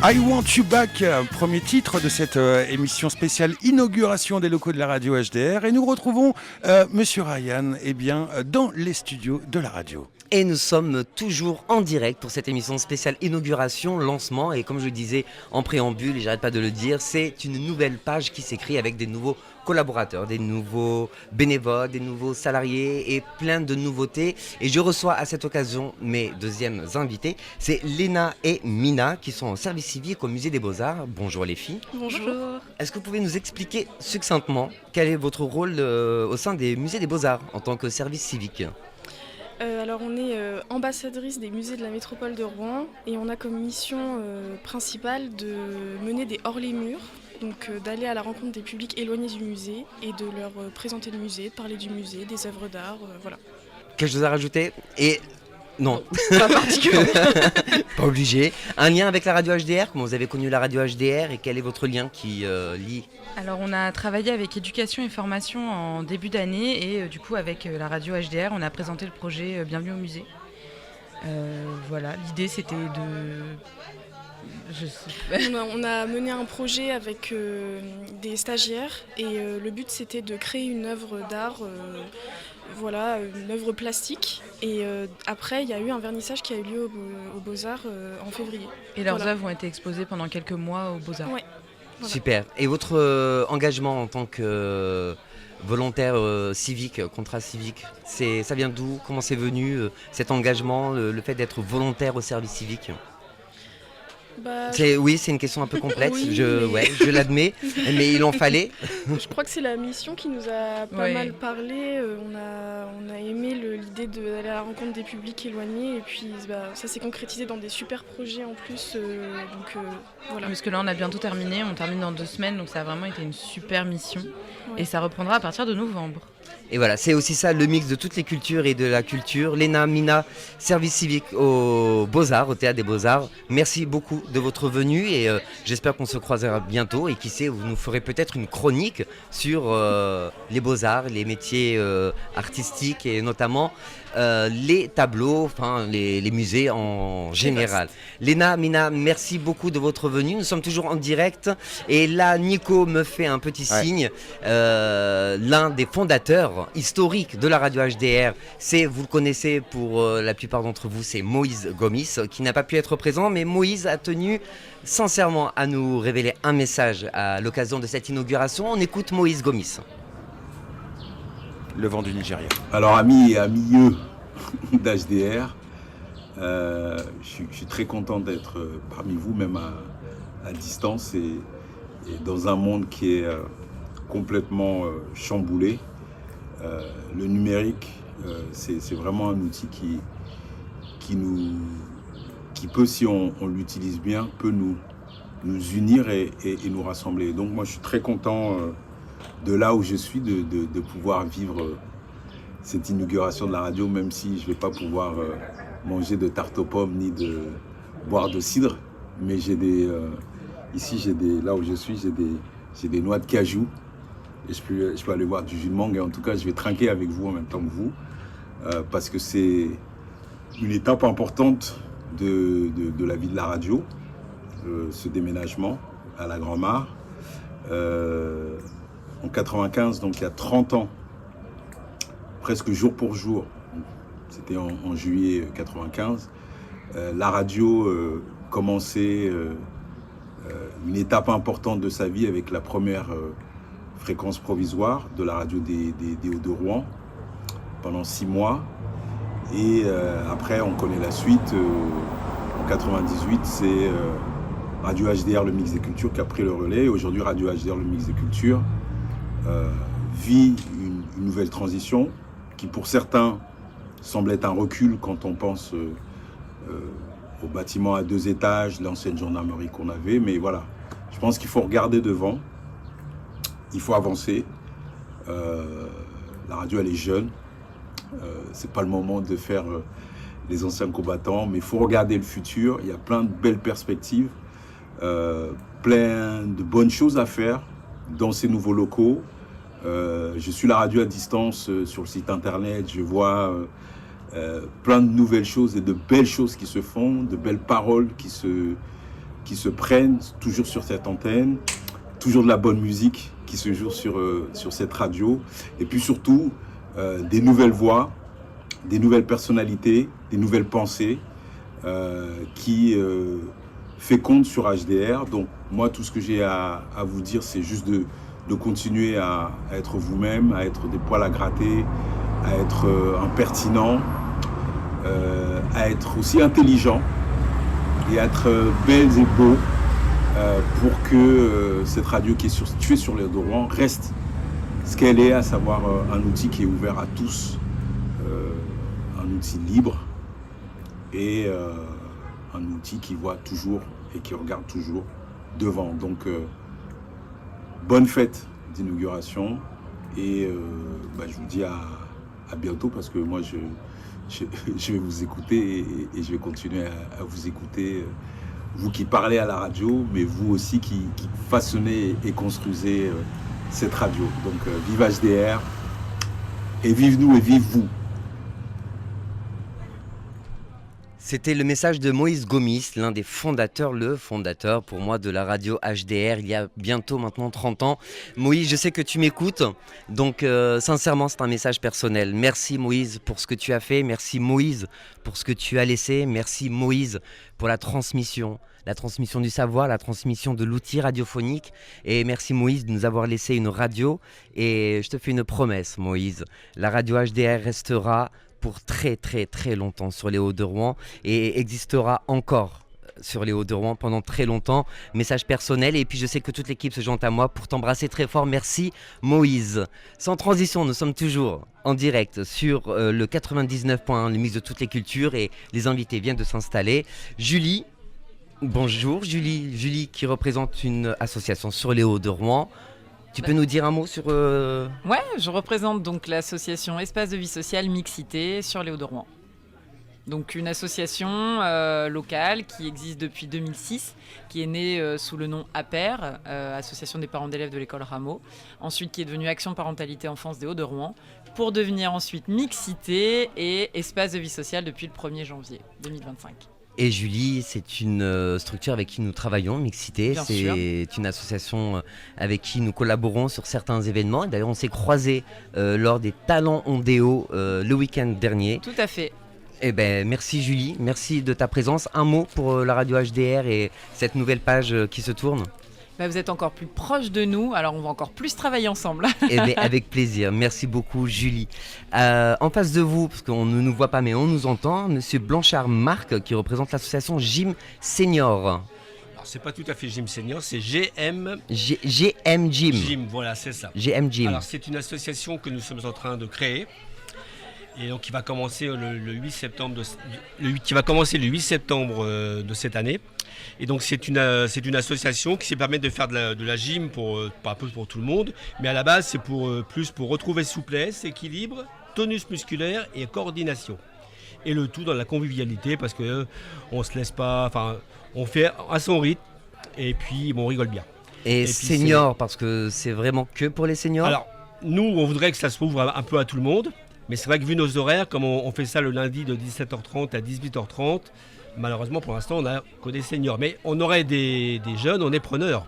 I Want You Back, premier titre de cette émission spéciale inauguration des locaux de la radio HDR. Et nous retrouvons Monsieur Ryan dans les studios de la radio. Et nous sommes toujours en direct pour cette émission spéciale inauguration, lancement. Et comme je le disais en préambule, et j'arrête pas de le dire, c'est une nouvelle page qui s'écrit avec des nouveaux collaborateurs, des nouveaux bénévoles, des nouveaux salariés et plein de nouveautés. Et je reçois à cette occasion mes deuxièmes invités. C'est Léna et Mina qui sont en service civique au Musée des Beaux-Arts. Bonjour les filles. Bonjour. Est-ce que vous pouvez nous expliquer succinctement quel est votre rôle au sein des Musées des Beaux-Arts en tant que service civique ? Alors on est ambassadrice des musées de la métropole de Rouen et on a comme mission principale de mener des hors-les-murs, donc d'aller à la rencontre des publics éloignés du musée et de leur présenter le musée, de parler du musée, des œuvres d'art, voilà. Quelque chose à rajouter ? Et non, pas particulièrement. Pas obligé. Un lien avec la radio HDR ? Comment vous avez connu la radio HDR et quel est votre lien qui lie ? Alors on a travaillé avec éducation et formation en début d'année et du coup avec la radio HDR on a présenté le projet Bienvenue au musée. Voilà, l'idée c'était de... On a mené un projet avec des stagiaires et le but c'était de créer une œuvre d'art, une œuvre plastique. Et après il y a eu un vernissage qui a eu lieu aux Beaux-Arts en février. Et leurs œuvres ont été exposées pendant quelques mois aux Beaux-Arts. Ouais. Voilà. Super. Et votre engagement en tant que volontaire civique, contrat civique, ça vient d'où ? Comment c'est venu cet engagement, le fait d'être volontaire au service civique ? Oui, c'est une question un peu complexe, oui, je l'admets, mais il en fallait. Je crois que c'est la mission qui nous a pas mal parlé. On a aimé l'idée d'aller à la rencontre des publics éloignés et puis ça s'est concrétisé dans des super projets en plus. Voilà. Parce que là on a bientôt terminé, on termine dans 2 semaines, donc ça a vraiment été une super mission. Ouais. Et ça reprendra à partir de novembre. Et voilà, c'est aussi ça le mix de toutes les cultures et de la culture. Léna, Mina, service civique aux Beaux-Arts, au Théâtre des Beaux-Arts. Merci beaucoup de votre venue et j'espère qu'on se croisera bientôt. Et qui sait, vous nous ferez peut-être une chronique sur les Beaux-Arts, les métiers artistiques et notamment les tableaux, enfin les musées en général. Léna, Mina, merci beaucoup de votre venue. Nous sommes toujours en direct et là, Nico me fait un petit signe. L'un des fondateurs historiques de la radio HDR, vous le connaissez pour la plupart d'entre vous, c'est Moïse Gomis qui n'a pas pu être présent, mais Moïse a tenu sincèrement à nous révéler un message à l'occasion de cette inauguration. On écoute Moïse Gomis. Le vent du Nigeria. Alors amis et amis d'HDR, je suis très content d'être parmi vous, même à distance et dans un monde qui est complètement chamboulé. Le numérique, c'est vraiment un outil qui peut, si on l'utilise bien, peut nous unir et nous rassembler. Donc moi je suis très content de là où je suis, de pouvoir vivre cette inauguration de la radio, même si je ne vais pas pouvoir manger de tarte aux pommes ni de boire de cidre. Mais là où je suis, j'ai des noix de cajou. Et je peux aller voir du jus de mangue. Et en tout cas, je vais trinquer avec vous en même temps que vous. Parce que c'est une étape importante de la vie de la radio, ce déménagement à la Grand-Mare. En 95, donc il y a 30 ans, presque jour pour jour, c'était en juillet 95, la radio commençait une étape importante de sa vie avec la première fréquence provisoire de la radio des Hauts-de-Rouen pendant 6 mois. Et après, on connaît la suite. En 98, c'est Radio HDR, le mix des cultures, qui a pris le relais. Et aujourd'hui, Radio HDR, le mix des cultures, vit une nouvelle transition qui, pour certains, semble être un recul quand on pense au bâtiment à 2 étages, l'ancienne gendarmerie qu'on avait. Mais voilà, je pense qu'il faut regarder devant, il faut avancer. La radio, elle est jeune. C'est pas le moment de faire les anciens combattants, mais il faut regarder le futur. Il y a plein de belles perspectives, plein de bonnes choses à faire dans ces nouveaux locaux. Je suis la radio à distance sur le site internet. Je vois plein de nouvelles choses et de belles choses qui se font, de belles paroles qui se prennent toujours sur cette antenne, toujours de la bonne musique qui se joue sur cette radio, et puis surtout des nouvelles voix, des nouvelles personnalités, des nouvelles pensées qui fécondent sur HDR. Donc moi, tout ce que j'ai à vous dire, c'est juste de continuer à être vous-même, à être des poils à gratter, à être impertinent, à être aussi intelligent et à être belles et beaux pour que cette radio qui est située sur les de Rouen reste ce qu'elle est, à savoir un outil qui est ouvert à tous, un outil libre et un outil qui voit toujours et qui regarde toujours devant. Donc bonne fête d'inauguration et je vous dis à bientôt, parce que moi je vais vous écouter et je vais continuer à vous écouter, vous qui parlez à la radio, mais vous aussi qui façonnez et construisez cette radio. Donc vive HDR et vive nous et vive vous. C'était le message de Moïse Gomis, l'un des fondateurs, le fondateur pour moi de la radio HDR il y a bientôt maintenant 30 ans. Moïse, je sais que tu m'écoutes, donc sincèrement c'est un message personnel. Merci Moïse pour ce que tu as fait, merci Moïse pour ce que tu as laissé, merci Moïse pour la transmission du savoir, la transmission de l'outil radiophonique, et merci Moïse de nous avoir laissé une radio. Et je te fais une promesse Moïse, la radio HDR restera pour très très très longtemps sur les Hauts-de-Rouen et existera encore sur les Hauts-de-Rouen pendant très longtemps. Message personnel, et puis je sais que toute l'équipe se joint à moi pour t'embrasser très fort. Merci Moïse. Sans transition, nous sommes toujours en direct sur le 99.1, le mix de toutes les cultures, et les invités viennent de s'installer. Julie, bonjour Julie. Julie qui représente une association sur les Hauts-de-Rouen. Tu peux nous dire un mot sur... Ouais, je représente donc l'association Espace de vie sociale Mixité sur les Hauts-de-Rouen. Donc une association locale qui existe depuis 2006, qui est née sous le nom APER, Association des parents d'élèves de l'école Rameau, ensuite qui est devenue Action Parentalité Enfance des Hauts-de-Rouen, pour devenir ensuite Mixité et Espace de vie sociale depuis le 1er janvier 2025. Et Julie, c'est une structure avec qui nous travaillons, Mixité. Bien sûr. C'est une association avec qui nous collaborons sur certains événements. Et d'ailleurs, on s'est croisés lors des Talents Ondéo le week-end dernier. Tout à fait. Eh ben, merci Julie, merci de ta présence. Un mot pour la radio HDR et cette nouvelle page qui se tourne. Vous êtes encore plus proche de nous, alors on va encore plus travailler ensemble. Eh bien, avec plaisir. Merci beaucoup, Julie. En face de vous, parce qu'on ne nous voit pas, mais on nous entend, Monsieur Blanchard-Marc, qui représente l'association Gym Senior. Alors, c'est pas tout à fait Gym Senior, c'est GM... GM Gym. Gym, voilà, c'est ça. GM Gym. Alors, c'est une association que nous sommes en train de créer. Et donc, qui va commencer le 8 septembre de cette année. Et donc, c'est une association qui permet de faire de la gym pas pour tout le monde, mais à la base, c'est plus pour retrouver souplesse, équilibre, tonus musculaire et coordination. Et le tout dans la convivialité, parce que on se laisse pas, enfin, on fait à son rythme et puis on rigole bien. Et senior, parce que c'est vraiment que pour les seniors. Alors, nous, on voudrait que ça se ouvre un peu à tout le monde. Mais c'est vrai que vu nos horaires, comme on fait ça le lundi de 17h30 à 18h30, malheureusement pour l'instant on n'a que des seniors. Mais on aurait des jeunes, on est preneurs.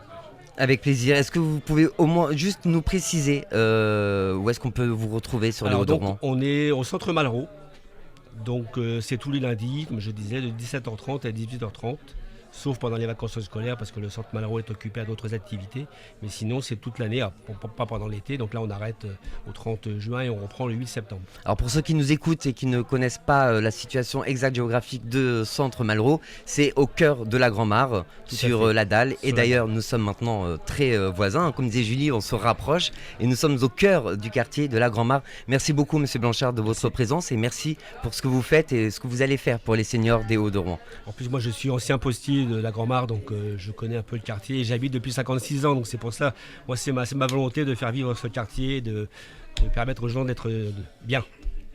Avec plaisir. Est-ce que vous pouvez au moins juste nous préciser où est-ce qu'on peut vous retrouver sur les Hauts-de-Rouen ? On est au centre Malraux. Donc c'est tous les lundis, comme je disais, de 17h30 à 18h30. sauf pendant les vacances scolaires parce que le centre Malraux est occupé à d'autres activités. Mais sinon, c'est toute l'année, pas pendant l'été. Donc là, on arrête au 30 juin et on reprend le 8 septembre. Alors pour ceux qui nous écoutent et qui ne connaissent pas la situation exacte géographique de Centre Malraux, c'est au cœur de la Grand-Mare, sur la dalle. Et d'ailleurs, nous sommes maintenant très voisins. Comme disait Julie, on se rapproche et nous sommes au cœur du quartier de la Grand-Mare. Merci beaucoup, Monsieur Blanchard, de votre présence et merci pour ce que vous faites et ce que vous allez faire pour les seniors des Hauts-de-Rouen. En plus, moi, je suis ancien postier de la Grand-Mare, donc je connais un peu le quartier et j'habite depuis 56 ans. Donc c'est pour ça, moi, c'est ma volonté de faire vivre ce quartier, de permettre aux gens d'être bien.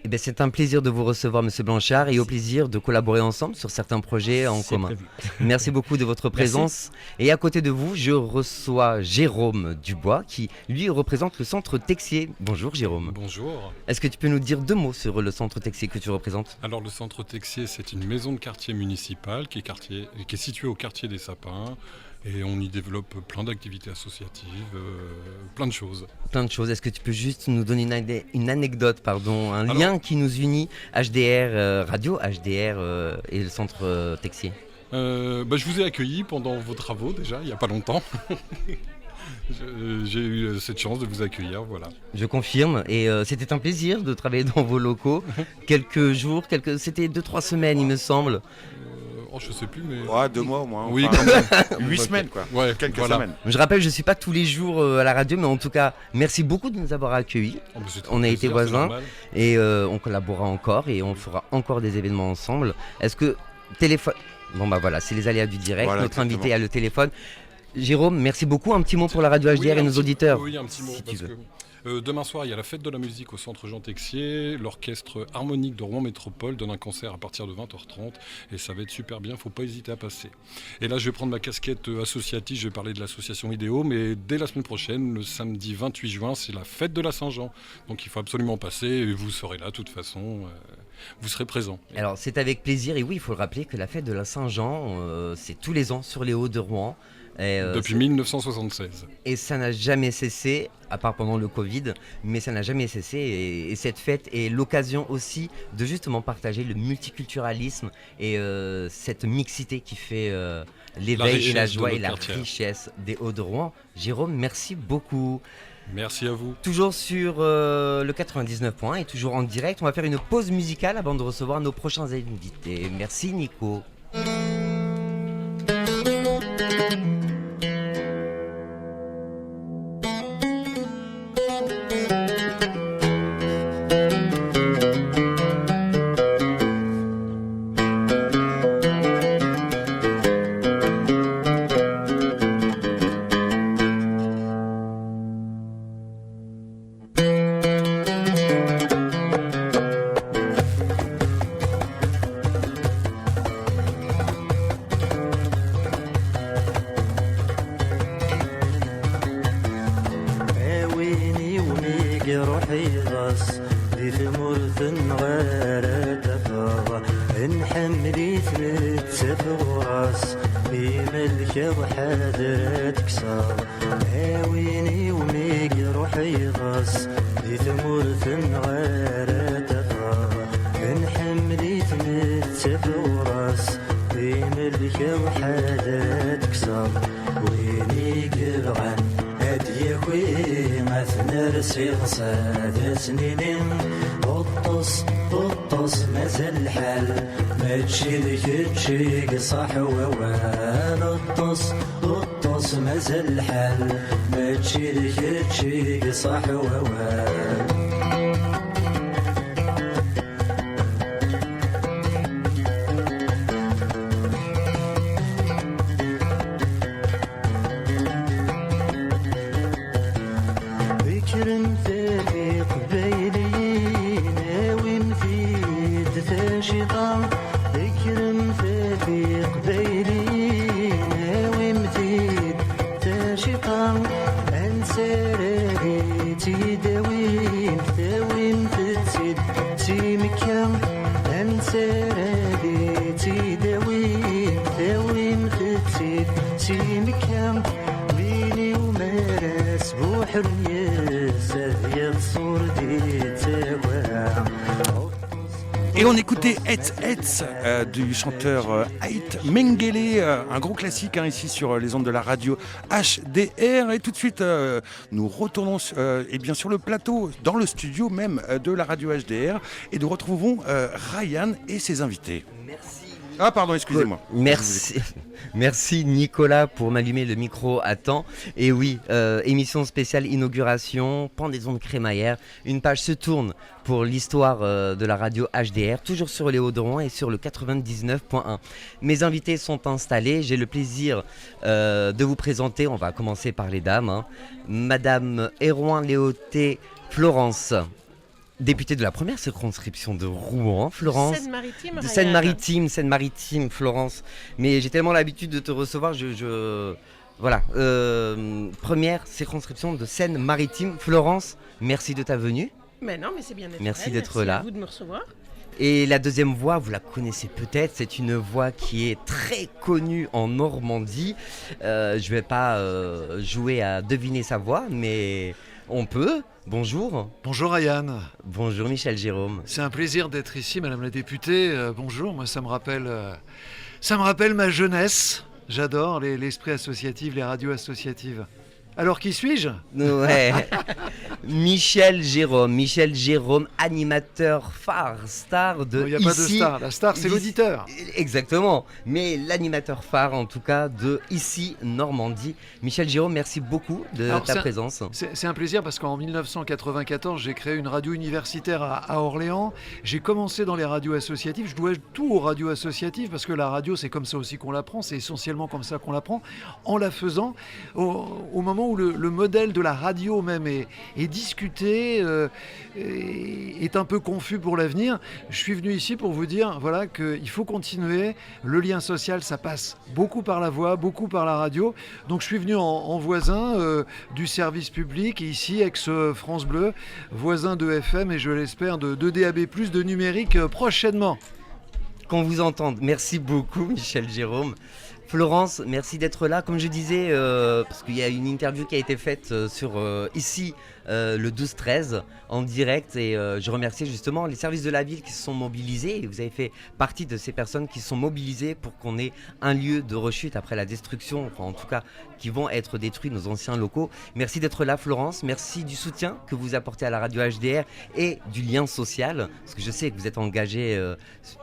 Eh bien, c'est un plaisir de vous recevoir, Monsieur Blanchard, et au plaisir de collaborer ensemble sur certains projets en commun. Prévu. Merci beaucoup de votre présence. Et à côté de vous, je reçois Jérôme Dubois, qui lui représente le centre Texier. Bonjour Jérôme. Bonjour. Est-ce que tu peux nous dire 2 mots sur le centre Texier que tu représentes ? Alors le centre Texier, c'est une maison de quartier municipale qui est située au quartier des Sapins. Et on y développe plein d'activités associatives, plein de choses. Plein de choses. Est-ce que tu peux juste nous donner une anecdote, un lien qui nous unit, HDR Radio, HDR et le centre Texier ? Je vous ai accueilli pendant vos travaux déjà, il n'y a pas longtemps. J'ai eu cette chance de vous accueillir, voilà. Je confirme, et c'était un plaisir de travailler dans vos locaux. Quelques jours, c'était 2-3 semaines il me semble. Je sais plus, mais... Ouais, 2 mois au moins. Oui, enfin, quand même. 8 semaines, quoi. Ouais, quelques voilà. semaines. Je rappelle, je ne suis pas tous les jours à la radio, mais en tout cas, merci beaucoup de nous avoir accueillis. On a été voisins et on collaborera encore et on fera encore des événements ensemble. Est-ce que téléphone... Bon bah voilà, c'est les aléas du direct. Voilà, notre exactement. Invité a le téléphone. Jérôme, merci beaucoup. Un petit mot pour la radio HDR et nos auditeurs. Oui, un petit mot. Si Parce tu veux. que demain soir, il y a la fête de la musique au centre Jean Texier. L'orchestre harmonique de Rouen Métropole donne un concert à partir de 20h30 et ça va être super bien, il ne faut pas hésiter à passer. Et là, je vais prendre ma casquette associative, je vais parler de l'association IDEO, mais dès la semaine prochaine, le samedi 28 juin, c'est la fête de la Saint-Jean. Donc il faut absolument passer et vous serez là de toute façon. Vous serez présents. Alors c'est avec plaisir et oui, il faut le rappeler que la fête de la Saint-Jean, c'est tous les ans sur les Hauts de Rouen. Depuis 1976. Et ça n'a jamais cessé, à part pendant le Covid, mais ça n'a jamais cessé. Et cette fête est l'occasion aussi de justement partager le multiculturalisme et cette mixité qui fait l'éveil et la joie et la richesse des Hauts de Rouen. Jérôme, merci beaucoup. Merci à vous. Toujours sur le 99.1 et toujours en direct. On va faire une pause musicale avant de recevoir nos prochains invités. Merci Nico. Et on écoutait Hetz du chanteur Ait Mengele, un gros classique ici sur les ondes de la radio HDR. Et tout de suite, nous retournons sur le plateau, dans le studio même de la radio HDR, et nous retrouvons Ryan et ses invités. Merci. Ah pardon, excusez-moi. Merci Nicolas pour m'allumer le micro à temps. Et oui, émission spéciale inauguration, Pendaison de crémaillère. Une page se tourne pour l'histoire de la radio HDR, toujours sur les Hauts-de-Rouen et sur le 99.1. Mes invités sont installés. J'ai le plaisir de vous présenter. On va commencer par les dames. Madame Hérouin-Léoté Florence, députée de la première circonscription de Rouen, Florence. Seine-Maritime, Florence. Mais j'ai tellement l'habitude de te recevoir, voilà. Première circonscription de Seine-Maritime, Florence. Merci de ta venue. Mais non, mais c'est bien naturel. Merci d'être là. Merci à vous de me recevoir. Et la deuxième voix, vous la connaissez peut-être, c'est une voix qui est très connue en Normandie. Je ne vais pas jouer à deviner sa voix, mais on peut. Bonjour. Bonjour Ryan. Bonjour Michel Jérôme. C'est un plaisir d'être ici, Madame la députée. Bonjour, moi ça me rappelle ma jeunesse. J'adore l'esprit associatif, les radios associatives. Alors qui suis-je ? Ouais. Michel Jérôme, animateur phare, star de Il n'y a pas de star, la star c'est l'auditeur. Exactement, mais l'animateur phare en tout cas de ici Normandie. Michel Jérôme, merci beaucoup de ta présence. C'est un plaisir parce qu'en 1994 j'ai créé une radio universitaire à Orléans. J'ai commencé dans les radios associatives, je dois tout aux radios associatives parce que la radio c'est comme ça aussi qu'on l'apprend, c'est essentiellement comme ça qu'on l'apprend, en la faisant au moment où le modèle de la radio même est discuté, est un peu confus pour l'avenir. Je suis venu ici pour vous dire voilà, qu'il faut continuer. Le lien social, ça passe beaucoup par la voix, beaucoup par la radio. Donc je suis venu en voisin du service public, ici, ex-France Bleu, voisin de FM et je l'espère de DAB+, de numérique prochainement. Qu'on vous entende. Merci beaucoup Michel Jérôme. Florence, merci d'être là. Comme je disais, parce qu'il y a une interview qui a été faite sur ici le 12-13 en direct et je remercie justement les services de la ville qui se sont mobilisés et vous avez fait partie de ces personnes qui se sont mobilisées pour qu'on ait un lieu de rechute après la destruction, enfin en tout cas qui vont être détruits nos anciens locaux. Merci d'être là Florence, merci du soutien que vous apportez à la radio HDR et du lien social, parce que je sais que vous êtes engagé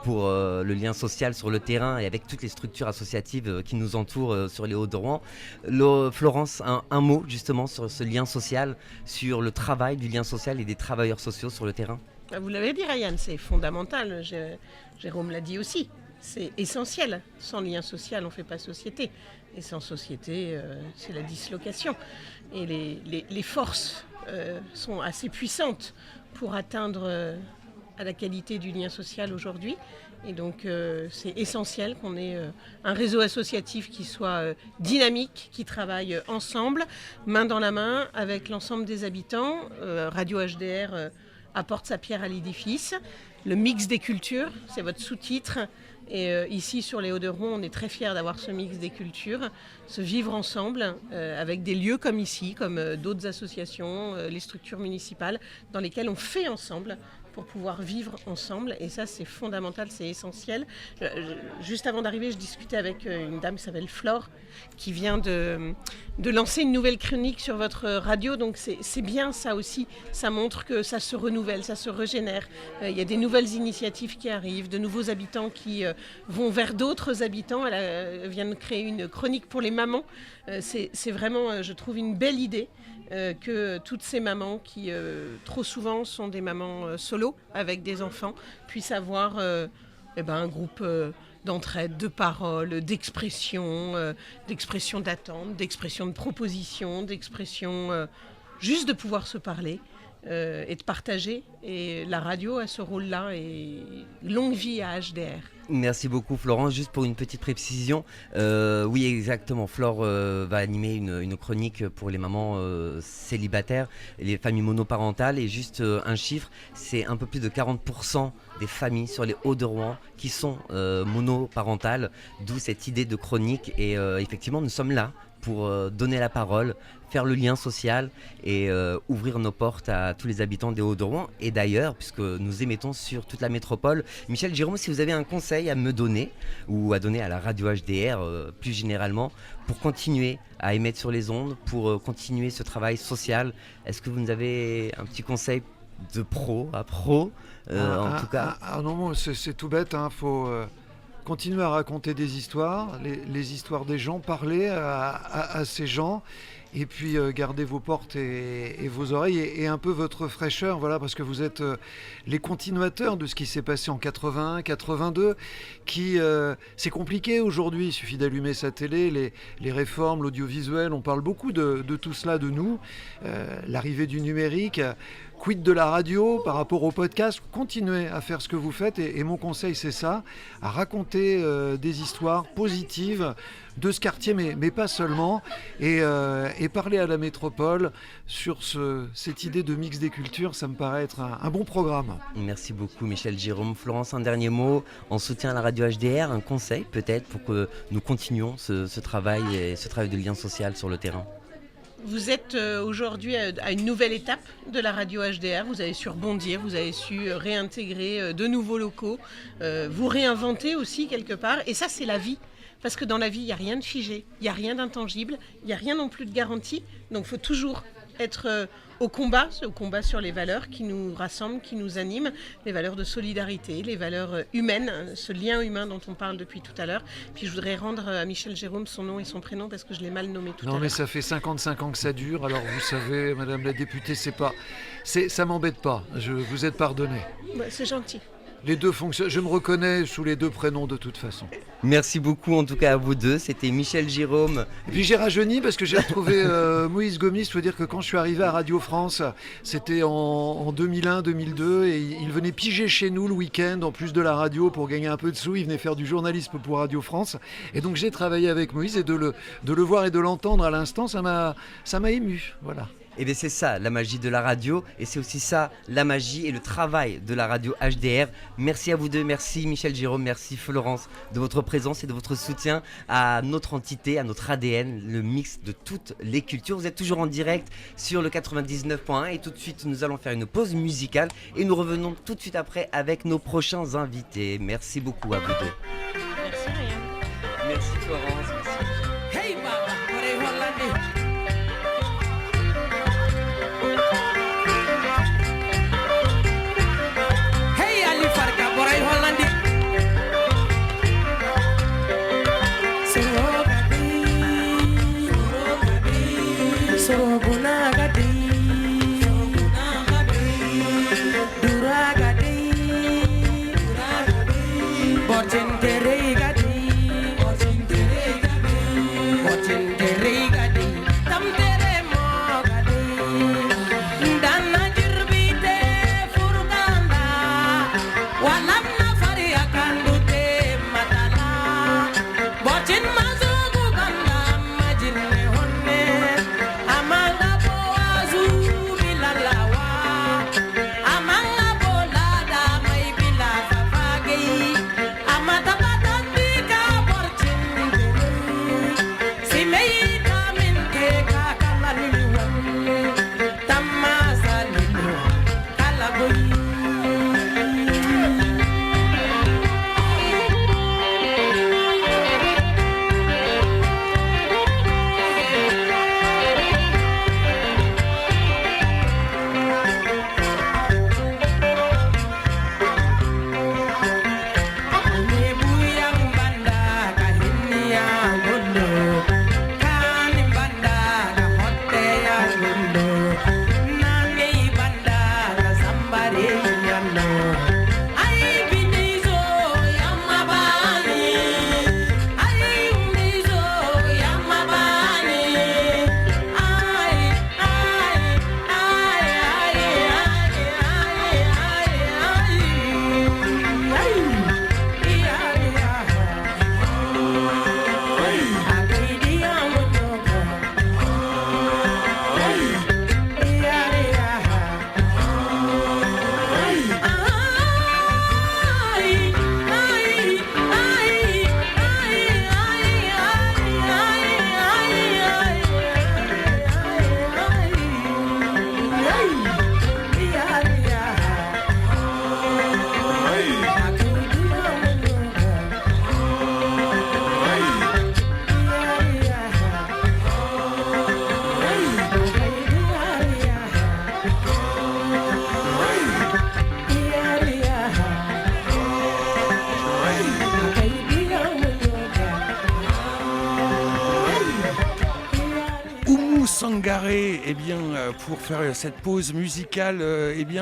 pour le lien social sur le terrain et avec toutes les structures associatives qui nous entourent sur les Hauts-de-Rouen. Florence, un mot justement sur ce lien social, sur le travail du lien social et des travailleurs sociaux sur le terrain. Vous l'avez dit Ryan, c'est fondamental, Jérôme l'a dit aussi, c'est essentiel. Sans lien social, on ne fait pas société. Et sans société, c'est la dislocation. Et les forces sont assez puissantes pour atteindre à la qualité du lien social aujourd'hui. Et donc c'est essentiel qu'on ait un réseau associatif qui soit dynamique, qui travaille ensemble, main dans la main avec l'ensemble des habitants. Radio HDR apporte sa pierre à l'édifice. Le mix des cultures, c'est votre sous-titre. Et ici sur les Hauts-de-Rouen, on est très fiers d'avoir ce mix des cultures, ce vivre ensemble avec des lieux comme ici, comme d'autres associations, les structures municipales, dans lesquelles on fait ensemble pour pouvoir vivre ensemble. Et ça, c'est fondamental, c'est essentiel. Juste avant d'arriver, je discutais avec une dame qui s'appelle Flore, qui vient de lancer une nouvelle chronique sur votre radio. Donc c'est bien ça aussi. Ça montre que ça se renouvelle, ça se régénère. Il y a des nouvelles initiatives qui arrivent, de nouveaux habitants qui vont vers d'autres habitants. Elle vient de créer une chronique pour les mamans. C'est vraiment, je trouve, une belle idée. Que toutes ces mamans qui trop souvent sont des mamans solo avec des enfants puissent avoir un groupe d'entraide, de parole, d'expression, d'attente, d'expression de proposition, d'expression juste de pouvoir se parler et de partager. Et la radio a ce rôle-là et longue vie à HDR. Merci beaucoup Florence. Juste pour une petite précision, oui exactement, Flore va animer une chronique pour les mamans célibataires et les familles monoparentales. Et juste un chiffre, c'est un peu plus de 40% des familles sur les Hauts-de-Rouen qui sont monoparentales, d'où cette idée de chronique. Et effectivement, nous sommes là pour donner la parole, faire le lien social et ouvrir nos portes à tous les habitants des Hauts-de-Rouen et d'ailleurs, puisque nous émettons sur toute la métropole. Michel Jérôme, si vous avez un conseil à me donner ou à donner à la radio HDR plus généralement pour continuer à émettre sur les ondes, pour continuer ce travail social, est-ce que vous nous avez un petit conseil de pro à pro en tout cas? Non, c'est tout bête, hein, faut... continuer à raconter des histoires, les histoires des gens, parler à ces gens et puis garder vos portes et vos oreilles et un peu votre fraîcheur, voilà, parce que vous êtes les continuateurs de ce qui s'est passé en 81, 82, qui c'est compliqué aujourd'hui, il suffit d'allumer sa télé, les réformes, l'audiovisuel, on parle beaucoup de tout cela, de nous, l'arrivée du numérique. Quid de la radio par rapport au podcast? Continuez à faire ce que vous faites et mon conseil c'est ça, à raconter des histoires positives de ce quartier mais pas seulement et parler à la métropole sur cette idée de mix des cultures, ça me paraît être un bon programme. Merci beaucoup Michel Jérôme. Florence, un dernier mot en soutien à la radio HDR, un conseil peut-être pour que nous continuions ce travail de lien social sur le terrain? Vous êtes aujourd'hui à une nouvelle étape de la radio HDR, vous avez su rebondir, vous avez su réintégrer de nouveaux locaux, vous réinventer aussi quelque part, et ça c'est la vie. Parce que dans la vie, il n'y a rien de figé, il n'y a rien d'intangible, il n'y a rien non plus de garanti, donc il faut toujours être au combat sur les valeurs qui nous rassemblent, qui nous animent, les valeurs de solidarité, les valeurs humaines, ce lien humain dont on parle depuis tout à l'heure. Puis je voudrais rendre à Michel Jérôme son nom et son prénom parce que je l'ai mal nommé tout à l'heure. Non mais ça fait 55 ans que ça dure, alors vous savez, Madame la députée, ça m'embête pas, vous êtes pardonnée. Ouais, c'est gentil. Les deux fonctionnent, je me reconnais sous les deux prénoms de toute façon. Merci beaucoup en tout cas à vous deux, c'était Michel Jérôme. Et puis j'ai rajeuni parce que j'ai retrouvé Moïse Gomis, il faut dire que quand je suis arrivé à Radio France, c'était en 2001-2002 et il venait piger chez nous le week-end en plus de la radio pour gagner un peu de sous, il venait faire du journalisme pour Radio France et donc j'ai travaillé avec Moïse et de le voir et de l'entendre à l'instant, ça m'a ému, voilà. Et bien c'est ça la magie de la radio et c'est aussi ça la magie et le travail de la radio HDR. Merci à vous deux, merci Michel Jérôme, merci Florence de votre présence et de votre soutien à notre entité, à notre ADN, le mix de toutes les cultures. Vous êtes toujours en direct sur le 99.1 et tout de suite nous allons faire une pause musicale et nous revenons tout de suite après avec nos prochains invités. Merci beaucoup à vous deux. Merci Ryan. Merci Florence, merci. Hey Baba, Amata Manu Sangaré, pour faire cette pause musicale,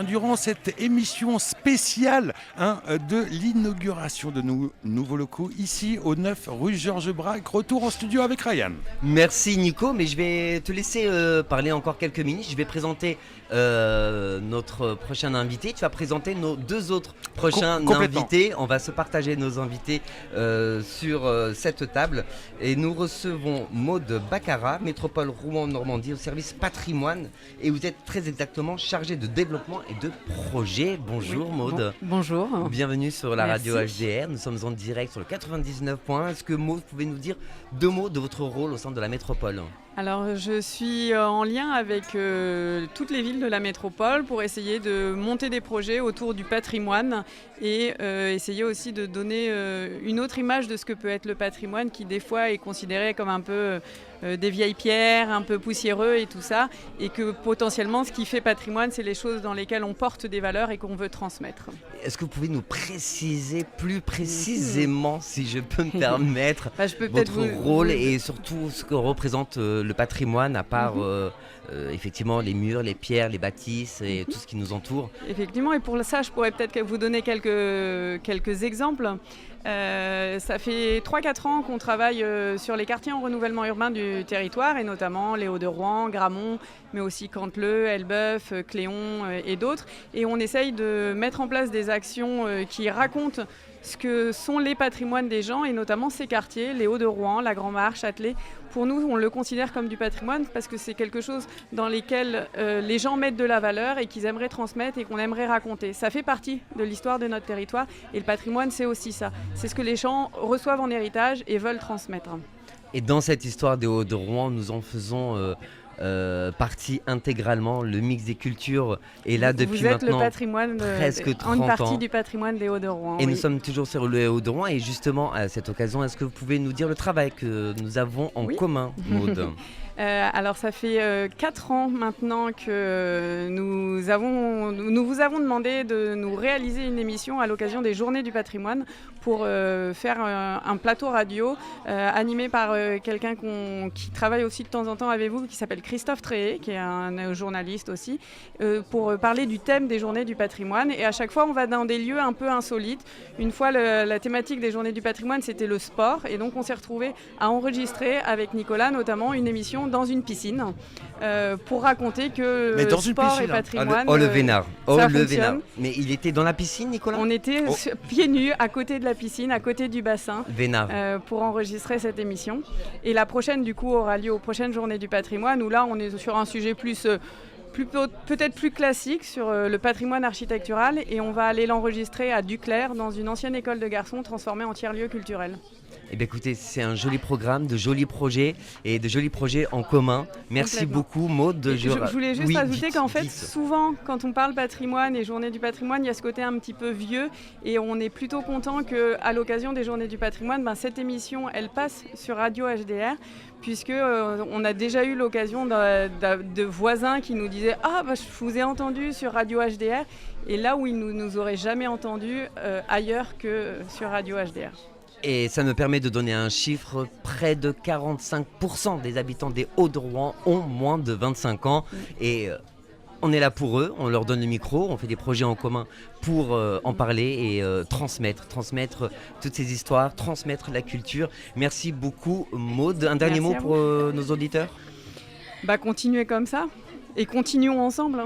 durant cette émission spéciale de l'inauguration de nos nouveaux locaux ici au 9 rue Georges Braque. Retour en studio avec Ryan. Merci Nico, mais je vais te laisser parler encore quelques minutes. Je vais présenter notre prochain invité. Tu vas présenter nos deux autres prochains invités. On va se partager nos invités sur cette table. Et nous recevons Maude Baccarat, Métropole Rouen-Normandie au service patrimoine. Et vous êtes très exactement chargée de développement et de projet. Bonjour Maude. Bonjour. Bienvenue sur la Merci. radio HDR. Nous sommes en direct sur le 99.1. Est-ce que Maude, vous pouvez nous dire deux mots de votre rôle au sein de la métropole ? Alors je suis en lien avec toutes les villes de la métropole pour essayer de monter des projets autour du patrimoine et essayer aussi de donner une autre image de ce que peut être le patrimoine qui des fois est considéré comme un peu des vieilles pierres, un peu poussiéreux et tout ça, et que potentiellement ce qui fait patrimoine, c'est les choses dans lesquelles on porte des valeurs et qu'on veut transmettre. Est-ce que vous pouvez nous préciser plus précisément, si je peux me permettre, je peux votre peut-être rôle et surtout ce que représente le patrimoine, à part effectivement les murs, les pierres, les bâtisses et tout ce qui nous entoure. Effectivement, et pour ça, je pourrais peut-être vous donner quelques exemples. Ça fait 3-4 ans qu'on travaille sur les quartiers en renouvellement urbain du territoire, et notamment les Hauts-de-Rouen, Grammont, mais aussi Canteleu, Elbeuf, Cléon et d'autres. Et on essaye de mettre en place des actions qui racontent ce que sont les patrimoines des gens, et notamment ces quartiers, les Hauts-de-Rouen, la Grand-Mare, Châtelet. Pour nous, on le considère comme du patrimoine parce que c'est quelque chose dans lequel les gens mettent de la valeur et qu'ils aimeraient transmettre et qu'on aimerait raconter. Ça fait partie de l'histoire de notre territoire, et le patrimoine, c'est aussi ça. C'est ce que les gens reçoivent en héritage et veulent transmettre. Et dans cette histoire des Hauts-de-Rouen, nous en faisons partie intégralement. Le mix des cultures est là depuis maintenant le patrimoine presque 30 ans. Une partie du patrimoine des Hauts-de-Rouen. Et nous sommes toujours sur les Hauts-de-Rouen. Et justement, à cette occasion, est-ce que vous pouvez nous dire le travail que nous avons en commun, Maude? Alors ça fait 4 ans maintenant que nous vous avons demandé de nous réaliser une émission à l'occasion des Journées du patrimoine pour faire un plateau radio animé par quelqu'un qui travaille aussi de temps en temps avec vous, qui s'appelle Christophe Tréhé, qui est un journaliste aussi, pour parler du thème des Journées du patrimoine. Et à chaque fois, on va dans des lieux un peu insolites. Une fois, la thématique des Journées du patrimoine, c'était le sport. Et donc, on s'est retrouvés à enregistrer avec Nicolas, notamment, une émission dans une piscine pour raconter que sport et patrimoine, le vénard. Ça le fonctionne. vénard. Mais il était dans la piscine, Nicolas? On était pieds nus à côté de la piscine, à côté du bassin, pour enregistrer cette émission. Et la prochaine, du coup, aura lieu aux prochaines Journées du patrimoine, où là, on est sur un sujet peut-être plus classique sur le patrimoine architectural, et on va aller l'enregistrer à Duclair, dans une ancienne école de garçons transformée en tiers-lieu culturel. Eh bien, écoutez, c'est un joli programme, de jolis projets et de jolis projets en commun. Merci beaucoup, Maude. Je voulais juste ajouter qu'en fait, souvent, quand on parle patrimoine et Journée du patrimoine, il y a ce côté un petit peu vieux, et on est plutôt content qu'à l'occasion des Journées du patrimoine, cette émission, elle passe sur Radio HDR, puisque on a déjà eu l'occasion de voisins qui nous disaient « Ah, je vous ai entendu sur Radio HDR », et là où ils ne nous auraient jamais entendus ailleurs que sur Radio HDR. Et ça me permet de donner un chiffre, près de 45% des habitants des Hauts-de-Rouen ont moins de 25 ans. Et on est là pour eux, on leur donne le micro, on fait des projets en commun pour en parler et transmettre toutes ces histoires, transmettre la culture. Merci beaucoup, Maude. Un dernier mot pour nos auditeurs? Continuez comme ça et continuons ensemble.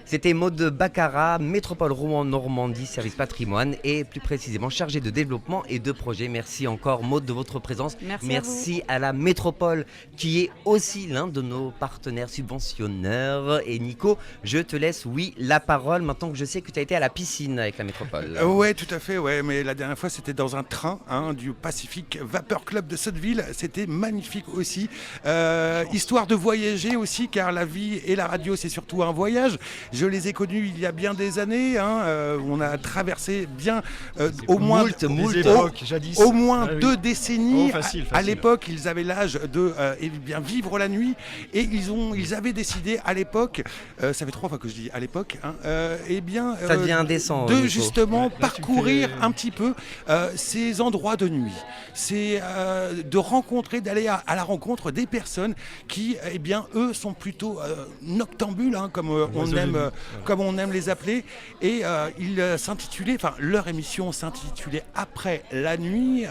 C'était Maude Baccarat, Métropole Rouen-Normandie, service patrimoine, et plus précisément chargée de développement et de projet. Merci encore, Maude, de votre présence. Merci à la Métropole, qui est aussi l'un de nos partenaires subventionneurs. Et Nico, je te laisse, la parole, maintenant que je sais que tu as été à la piscine avec la Métropole. Ouais, tout à fait, mais la dernière fois, c'était dans un train du Pacific Vapor Club de Sotteville. C'était magnifique aussi. Histoire de voyager aussi, car la vie et la radio, c'est surtout un voyage. Je les ai connus il y a bien des années. On a traversé bien au moins jadis. Au moins oui. 2 décennies. Facile. À l'époque, ils avaient l'âge de vivre la nuit et ils avaient décidé à l'époque, ça fait 3 fois que je dis à l'époque, ça devient indécent. De justement parcourir un petit peu ces endroits de nuit. C'est de rencontrer, d'aller à la rencontre des personnes qui, eux, sont plutôt noctambules, comme on aime les appeler. Et leur émission s'intitulait Après la nuit.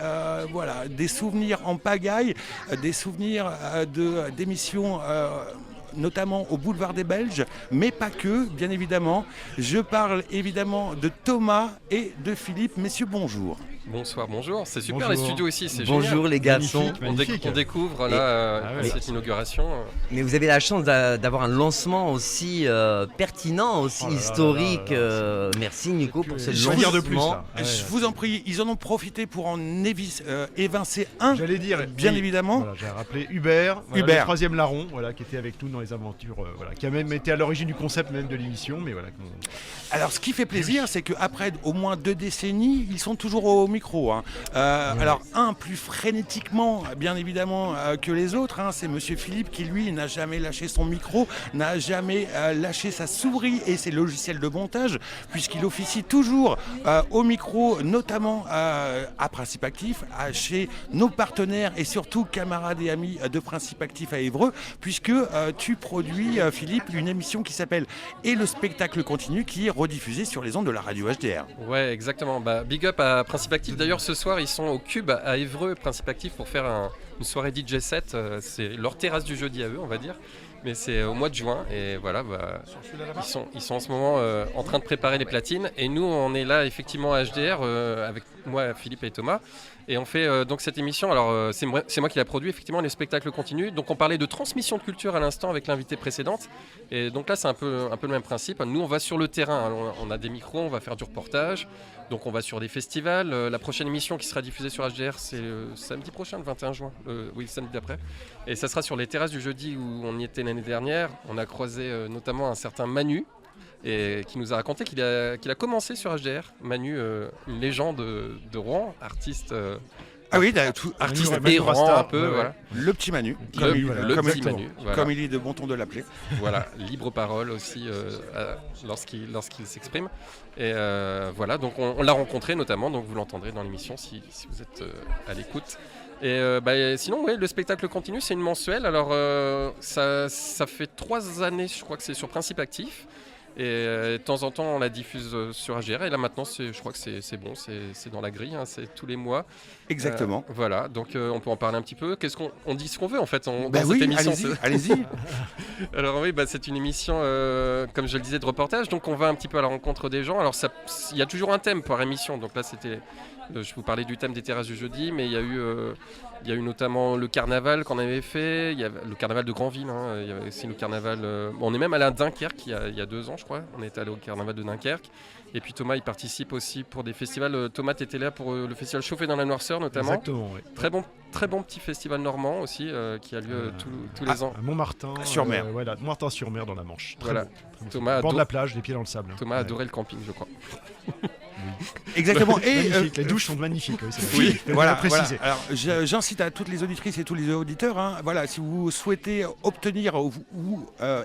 Voilà, des souvenirs en pagaille, des souvenirs d'émissions. Notamment au boulevard des Belges, mais pas que, bien évidemment. Je parle évidemment de Thomas et de Philippe. Messieurs, bonjour. Bonsoir, bonjour. C'est super les studios ici, c'est génial. Bonjour les garçons. On découvre là cette inauguration. Mais vous avez la chance d'avoir un lancement aussi pertinent, aussi historique. Merci Nico pour ce lancement. De plus, je vous en prie, ils en ont profité pour en évincer un. J'allais dire, bien évidemment. Voilà, j'ai rappelé Hubert, le 3e larron, qui était avec nous dans les aventures, qui a même été à l'origine du concept même de l'émission. Mais voilà. Alors, ce qui fait plaisir, c'est qu'après au moins 2 décennies, ils sont toujours au micro. Alors, plus frénétiquement, bien évidemment, que les autres, c'est Monsieur Philippe qui, lui, n'a jamais lâché son micro, n'a jamais lâché sa souris et ses logiciels de montage, puisqu'il officie toujours au micro, notamment à Principe Actif, chez nos partenaires et surtout camarades et amis de Principe Actif à Évreux, puisque tu produis, Philippe, une émission qui s'appelle Et le spectacle continue, qui est rediffusée sur les ondes de la radio HDR. Ouais, exactement. Big up à Principe Actif. D'ailleurs, ce soir, ils sont au Cube à Évreux, Principe Actif, pour faire une soirée DJ set. C'est leur terrasse du jeudi à eux, on va dire. Mais c'est au mois de juin. Et voilà, ils sont en ce moment en train de préparer les platines. Et nous, on est là, effectivement, à HDR, avec moi, Philippe et Thomas. Et on fait donc cette émission. Alors, c'est moi qui l'ai produit, effectivement, les spectacles continuent. Donc, on parlait de transmission de culture à l'instant avec l'invitée précédente. Et donc là, c'est un peu le même principe. Nous, on va sur le terrain. Alors, on a des micros, on va faire du reportage. Donc, on va sur des festivals. La prochaine émission qui sera diffusée sur HDR, c'est samedi prochain, le 21 juin. Oui, le samedi d'après. Et ça sera sur les terrasses du jeudi où on y était l'année dernière. On a croisé notamment un certain Manu, et qui nous a raconté qu'il a commencé sur HDR. Manu, une légende de Rouen, artiste. Artiste errant un peu, voilà. Le petit Manu, comme il est de bon ton de l'appeler. Voilà, libre parole aussi lorsqu'il s'exprime. Et voilà, donc on l'a rencontré notamment, donc vous l'entendrez dans l'émission si vous êtes à l'écoute. Et sinon, le spectacle continue, c'est une mensuelle. Alors, ça fait 3 années, je crois que c'est sur Principe Actif. Et de temps en temps, on la diffuse sur HDR. Et là, maintenant, je crois que c'est bon, c'est dans la grille, c'est tous les mois. Exactement. Voilà, donc on peut en parler un petit peu. On dit ce qu'on veut, en fait, dans cette émission. Allez-y. Alors oui, c'est une émission, comme je le disais, de reportage. Donc, on va un petit peu à la rencontre des gens. Alors, il y a toujours un thème par émission. Donc là, je vous parlais du thème des terrasses du jeudi, mais il y a eu notamment le carnaval qu'on avait fait, il y a le carnaval de Granville, il y avait aussi le carnaval... on est même allé à Dunkerque il y a 2 ans, je crois. On est allé au carnaval de Dunkerque. Et puis Thomas, il participe aussi pour des festivals. Thomas, tu étais là pour le festival Chauffé dans la Noirceur, notamment. Exactement, oui. Très bon petit festival normand aussi, qui a lieu tous les ans. À Montmartin-sur-Mer. Montmartin-sur-Mer dans la Manche. Voilà. Thomas bord de la plage, les pieds dans le sable. Thomas adorait le camping, je crois. Exactement. Et les douches sont magnifiques. Oui, voilà. Alors, j'incite à toutes les auditrices et tous les auditeurs. Voilà, si vous souhaitez obtenir ou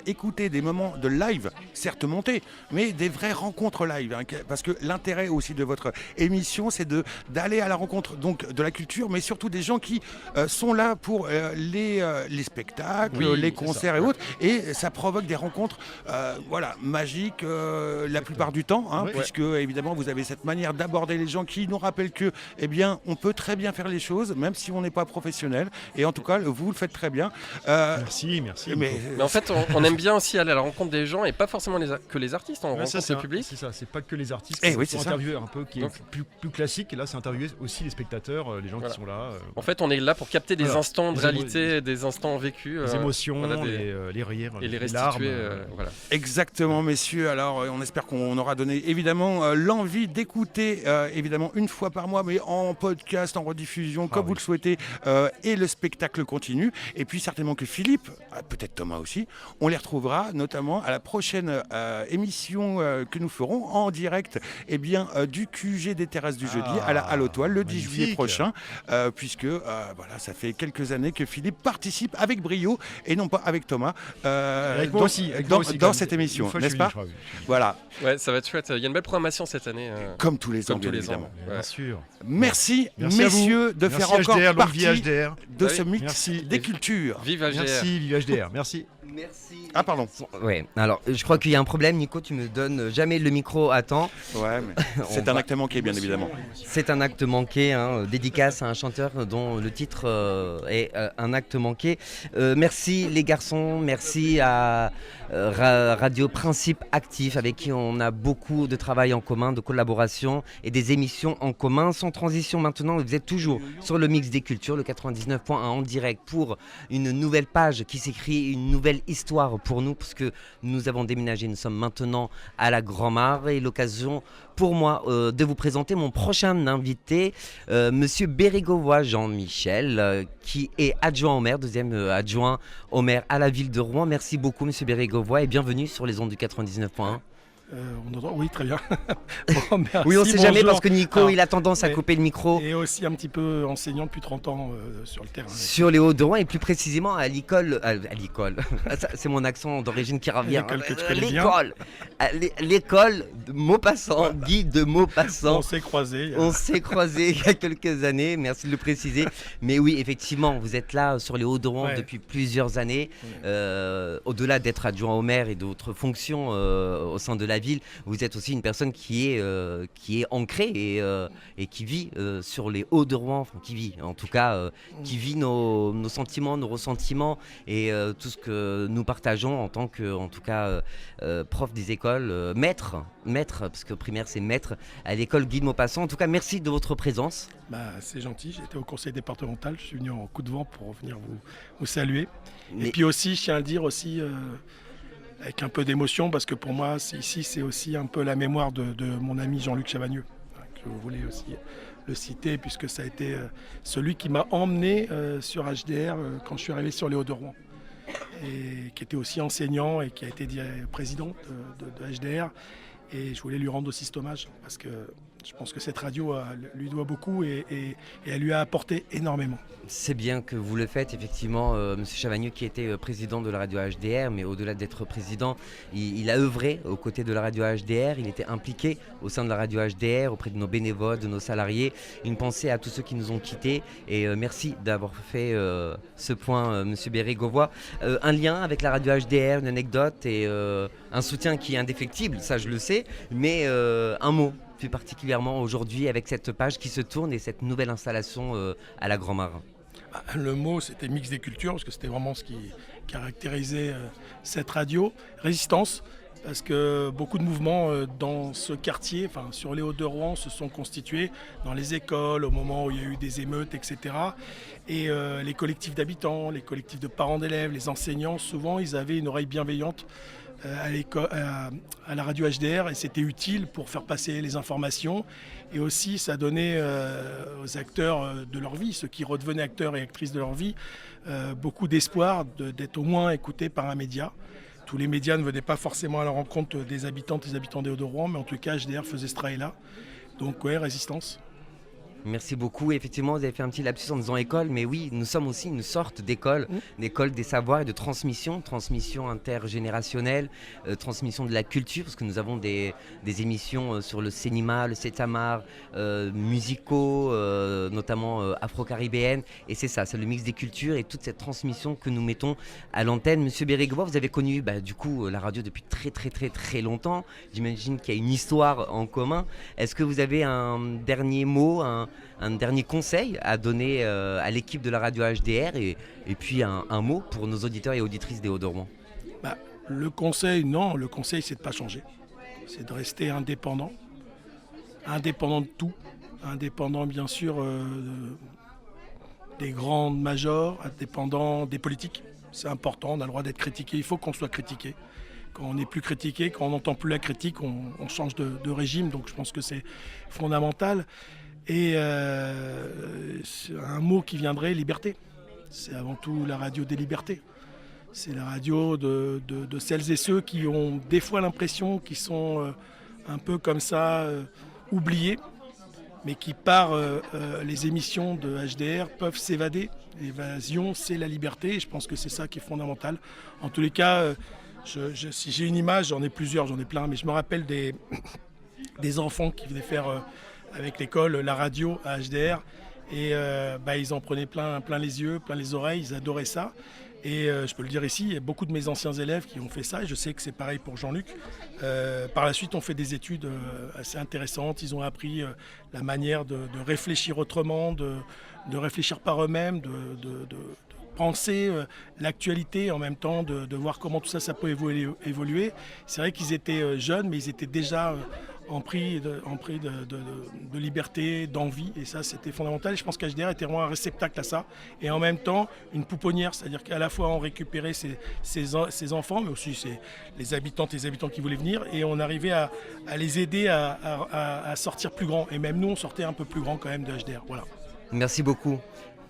écouter des moments de live, certes montés, mais des vraies rencontres live, parce que l'intérêt aussi de votre émission, c'est d'aller à la rencontre donc de la culture, mais surtout des gens qui sont là pour les spectacles, les concerts et autres, et ça provoque des rencontres, magiques la plupart du temps, puisque évidemment vous avez cette manière d'aborder les gens qui nous rappelle que, on peut très bien faire les choses, même si on n'est pas professionnel. Et en tout cas, vous le faites très bien. Merci. Mais en fait, on aime bien aussi aller à la rencontre des gens et pas forcément que les artistes. On rencontre le public. C'est ça. C'est pas que les artistes. C'est interviewer un peu qui est plus classique. Et là, c'est interviewer aussi les spectateurs, les gens qui sont là. En fait, on est là pour capter des instants de réalité, des instants vécus, les émotions, les rires, et les larmes. restituer. Exactement, messieurs. Alors, on espère qu'on aura donné évidemment l'envie suffit d'écouter évidemment une fois par mois, mais en podcast, en rediffusion, comme vous le souhaitez, et le spectacle continue. Et puis certainement que Philippe, peut-être Thomas aussi, on les retrouvera notamment à la prochaine émission que nous ferons en direct du QG des terrasses du jeudi à la Halle aux Toiles le 10 juillet prochain, puisque voilà, ça fait quelques années que Philippe participe avec brio et non pas avec Thomas dans cette émission, n'est-ce pas? Voilà. Ouais, ça va être chouette. Il y a une belle programmation cette année. Comme tous les ans, bien évidemment. Bien sûr. Merci messieurs de faire encore HDR, partie HDR. de ce mix des cultures. Vive HDR. Merci, vive HDR. Merci. Merci. Ah pardon. Ouais. Alors, je crois qu'il y a un problème, Nico. Tu me donnes jamais le micro à temps. Ouais, mais c'est un acte manqué, bien évidemment. C'est un acte manqué. Dédicace à un chanteur dont le titre est un acte manqué. Merci les garçons. Merci à Radio Principe Actif, avec qui on a beaucoup de travail en commun, de collaboration et des émissions en commun. Sans transition maintenant, vous êtes toujours sur le mix des cultures, le 99.1 en direct pour une nouvelle page qui s'écrit, une nouvelle histoire pour nous, parce que nous avons déménagé, nous sommes maintenant à la Grand-Mare, et l'occasion pour moi de vous présenter mon prochain invité, Monsieur Bérégovoy Jean-Michel, qui est adjoint au maire, deuxième adjoint au maire à la ville de Rouen. Merci beaucoup Monsieur Bérégovoy et bienvenue sur les ondes du 99.1. Oui, très bien. Bon, merci, oui, on ne sait jamais parce que Nico, il a tendance à couper le micro. Et aussi un petit peu enseignant depuis 30 ans sur le terrain. Sur les Hauts-de-Rouen et plus précisément à l'école. C'est mon accent d'origine qui revient. L'école de Maupassant, Guy de Maupassant. On s'est croisés. On s'est croisés il y a quelques années, merci de le préciser. Mais oui, effectivement, vous êtes là sur les Hauts-de-Rouen depuis plusieurs années. Au-delà d'être adjoint au maire et d'autres fonctions au sein de la ville, vous êtes aussi une personne qui est ancrée et qui vit sur les Hauts-de-Rouen, enfin qui vit en tout cas, qui vit nos sentiments, nos ressentiments et tout ce que nous partageons en tant que, en tout cas, prof des écoles, maître, parce que primaire c'est maître à l'école Guy de Maupassant. En tout cas, merci de votre présence. C'est gentil, j'étais au conseil départemental, je suis venu en coup de vent pour venir vous saluer. Et puis aussi, je tiens à le dire aussi, avec un peu d'émotion, parce que pour moi, ici, c'est aussi un peu la mémoire de mon ami Jean-Luc Chavagneux, que vous voulez aussi le citer, puisque ça a été celui qui m'a emmené sur HDR quand je suis arrivé sur les Hauts-de-Rouen, et qui était aussi enseignant et qui a été président de HDR. Et je voulais lui rendre aussi cet hommage, parce que je pense que cette radio lui doit beaucoup et elle lui a apporté énormément. C'est bien que vous le faites, effectivement. Monsieur Chavagneux, qui était président de la radio HDR, mais au-delà d'être président, il a œuvré aux côtés de la radio HDR. Il était impliqué au sein de la radio HDR, auprès de nos bénévoles, de nos salariés. Une pensée à tous ceux qui nous ont quittés. Et merci d'avoir fait ce point, Monsieur Bérégovoy. Un lien avec la radio HDR, une anecdote et un soutien qui est indéfectible, ça je le sais, mais un mot plus particulièrement aujourd'hui avec cette page qui se tourne et cette nouvelle installation à la Grand-Mare. Le mot, c'était mix des cultures, parce que c'était vraiment ce qui caractérisait cette radio. Résistance, parce que beaucoup de mouvements dans ce quartier, enfin sur les Hauts-de-Rouen, se sont constitués dans les écoles, au moment où il y a eu des émeutes, etc. Et les collectifs d'habitants, les collectifs de parents d'élèves, les enseignants, souvent, ils avaient une oreille bienveillante à la radio HDR, et c'était utile pour faire passer les informations, et aussi ça donnait aux acteurs de leur vie, ceux qui redevenaient acteurs et actrices de leur vie, beaucoup d'espoir d'être au moins écoutés par un média. Tous les médias ne venaient pas forcément à la rencontre des habitantes et des habitants des Hauts-de-Rouen, mais en tout cas HDR faisait ce travail-là. Donc ouais, résistance. Merci beaucoup. Effectivement, vous avez fait un petit lapsus en disant école, mais oui, nous sommes aussi une sorte d'école, d'école des savoirs et de transmission intergénérationnelle, transmission de la culture, parce que nous avons des émissions sur le cinéma, le setamar, musicaux, notamment afro-caribéennes, et c'est ça, c'est le mix des cultures et toute cette transmission que nous mettons à l'antenne. Monsieur Bérégovoy, vous avez connu du coup la radio depuis très longtemps. J'imagine qu'il y a une histoire en commun. Est-ce que vous avez un dernier mot, un dernier conseil à donner à l'équipe de la radio HDR et puis un mot pour nos auditeurs et auditrices des Hauts-de-Rouen? Le conseil, c'est de ne pas changer. C'est de rester indépendant de tout, indépendant bien sûr des grandes majors, indépendant des politiques. C'est important, on a le droit d'être critiqué, il faut qu'on soit critiqué. quand on n'est plus critiqué, quand on n'entend plus la critique, on change de régime. Donc je pense que c'est fondamental. Et c'est un mot qui viendrait, liberté. C'est avant tout la radio des libertés. C'est la radio de celles et ceux qui ont des fois l'impression qu'ils sont un peu comme ça oubliés, mais qui par les émissions de HDR peuvent s'évader. L'évasion, c'est la liberté, et je pense que c'est ça qui est fondamental. En tous les cas, si j'ai une image, j'en ai plusieurs, j'en ai plein, mais je me rappelle des enfants qui venaient faire avec l'école la radio à HDR, et ils en prenaient plein les yeux, plein les oreilles, ils adoraient ça. Et je peux le dire ici, il y a beaucoup de mes anciens élèves qui ont fait ça, et je sais que c'est pareil pour Jean-Luc. Par la suite, on fait des études assez intéressantes. Ils ont appris la manière de réfléchir autrement, de réfléchir par eux-mêmes, de penser l'actualité en même temps, de voir comment tout ça peut évoluer. C'est vrai qu'ils étaient jeunes, mais ils étaient déjà empris de liberté, d'envie, et ça c'était fondamental. Et je pense qu'HDR était vraiment un réceptacle à ça, et en même temps une pouponnière, c'est-à-dire qu'à la fois on récupérait ces enfants, mais aussi les habitantes et les habitants qui voulaient venir, et on arrivait à les aider à sortir plus grand, et même nous on sortait un peu plus grand quand même de HDR. Voilà. Merci beaucoup.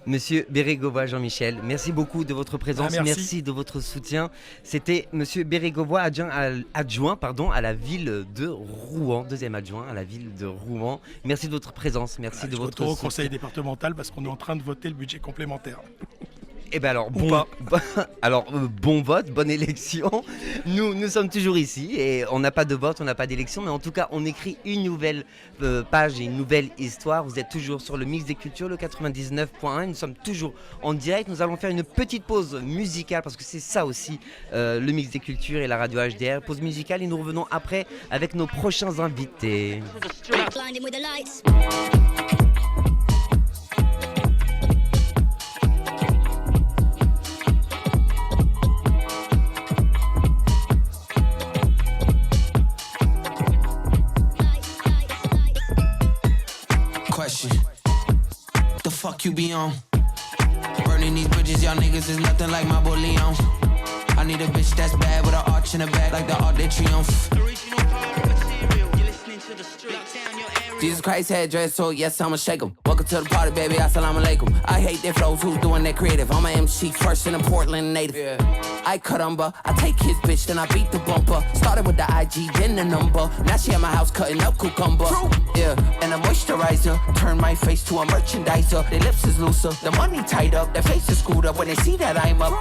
Monsieur Bérégovoy Jean-Michel, merci beaucoup de votre présence, merci de votre soutien. C'était Monsieur Bérégovoy, adjoint à la ville de Rouen, deuxième adjoint à la ville de Rouen. Merci de votre présence, merci de votre soutien. Au conseil départemental parce qu'on est en train de voter le budget complémentaire. Eh bien alors, bon vote, bonne élection. Nous sommes toujours ici et on n'a pas de vote, on n'a pas d'élection, mais en tout cas on écrit une nouvelle page et une nouvelle histoire. Vous êtes toujours sur le Mix des Cultures, le 99.1, nous sommes toujours en direct. Nous allons faire une petite pause musicale parce que c'est ça aussi le Mix des Cultures et la radio HDR. Pause musicale et nous revenons après avec nos prochains invités. The fuck you be on? Burning these bridges, y'all niggas is nothing like my boy Leon. I need a bitch that's bad with an arch in the back like the Arc de Triomphe. Jesus Christ had dress, so yes, I'ma shake 'em. Welcome to the party, baby, assalamu alaikum. I hate their flows, who's doing that creative? I'm a MC first and a Portland native. Yeah. I caramba, I take his bitch, then I beat the bumper. Started with the IG, then the number. Now she at my house cutting up cucumber. True. Yeah, and a moisturizer. Turn my face to a merchandiser. Their lips is looser, the money tied up. Their face is screwed up when they see that I'm up.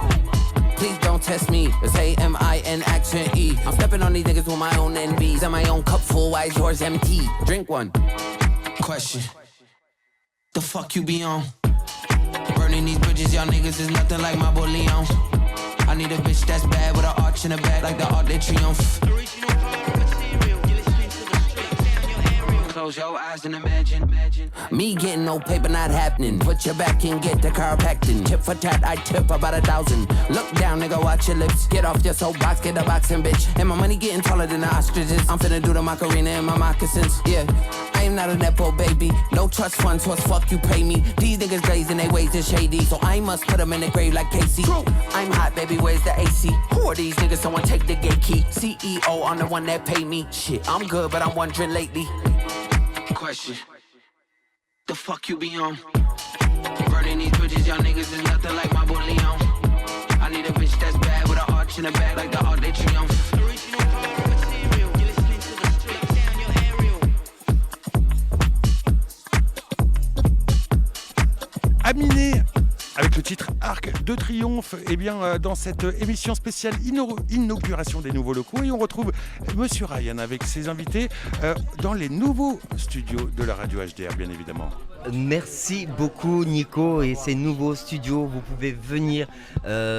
Please don't test me, it's A-M-I-N accent E. I'm stepping on these niggas with my own NBs. And my own cup full, why is yours empty? Drink one. Question. The fuck you be on? Burning these bridges, y'all niggas is nothing like my boy Leon. I need a bitch that's bad with an arch in the back like the Arc de Triomphe. Close your eyes and imagine. Me getting no paper not happening. Put your back in, get the chiropractic. Tip for tat, I tip about 1,000. Look down, nigga, watch your lips. Get off your soapbox, get a boxing, bitch. And my money getting taller than the ostriches. I'm finna do the Macarena in my moccasins. Yeah, I am not a nepo baby. No trust fund, so as fuck you pay me. These niggas glazing their ways is shady, so I must put them in the grave like Casey. True. I'm hot, baby, where's the AC? Who are these niggas? Someone take the gate key. CEO, I'm the one that pay me. Shit, I'm good, but I'm wondering lately. Question. The fuck you be on? Burning these bridges, y'all niggas is nothing like my boy Leon. I need a bitch that's bad with an arch in the back like the Arc de Triomphe. Aminé avec le titre Arc de Triomphe, dans cette émission spéciale inauguration des nouveaux locaux, et on retrouve Monsieur Ryan avec ses invités dans les nouveaux studios de la radio HDR, bien évidemment. Merci beaucoup Nico et ces nouveaux studios, vous pouvez venir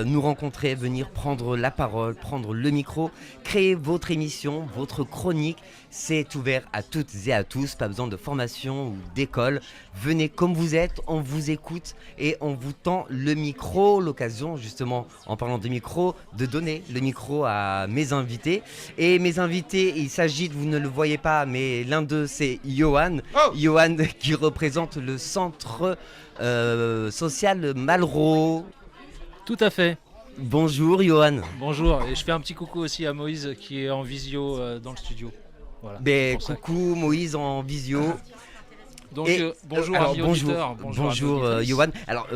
nous rencontrer, venir prendre la parole, prendre le micro, créer votre émission, votre chronique, c'est ouvert à toutes et à tous, pas besoin de formation ou d'école, venez comme vous êtes, on vous écoute et on vous tend le micro, l'occasion justement en parlant de micro, de donner le micro à mes invités. Et mes invités, il s'agit, vous ne le voyez pas, mais l'un d'eux c'est Johan, Johan qui représente le centre social Malraux. Tout à fait. Bonjour Johan. Bonjour, et je fais un petit coucou aussi à Moïse qui est en visio dans le studio. Voilà, coucou Moïse en visio. Donc bonjour amis auditeurs. Bonjour Johan. Alors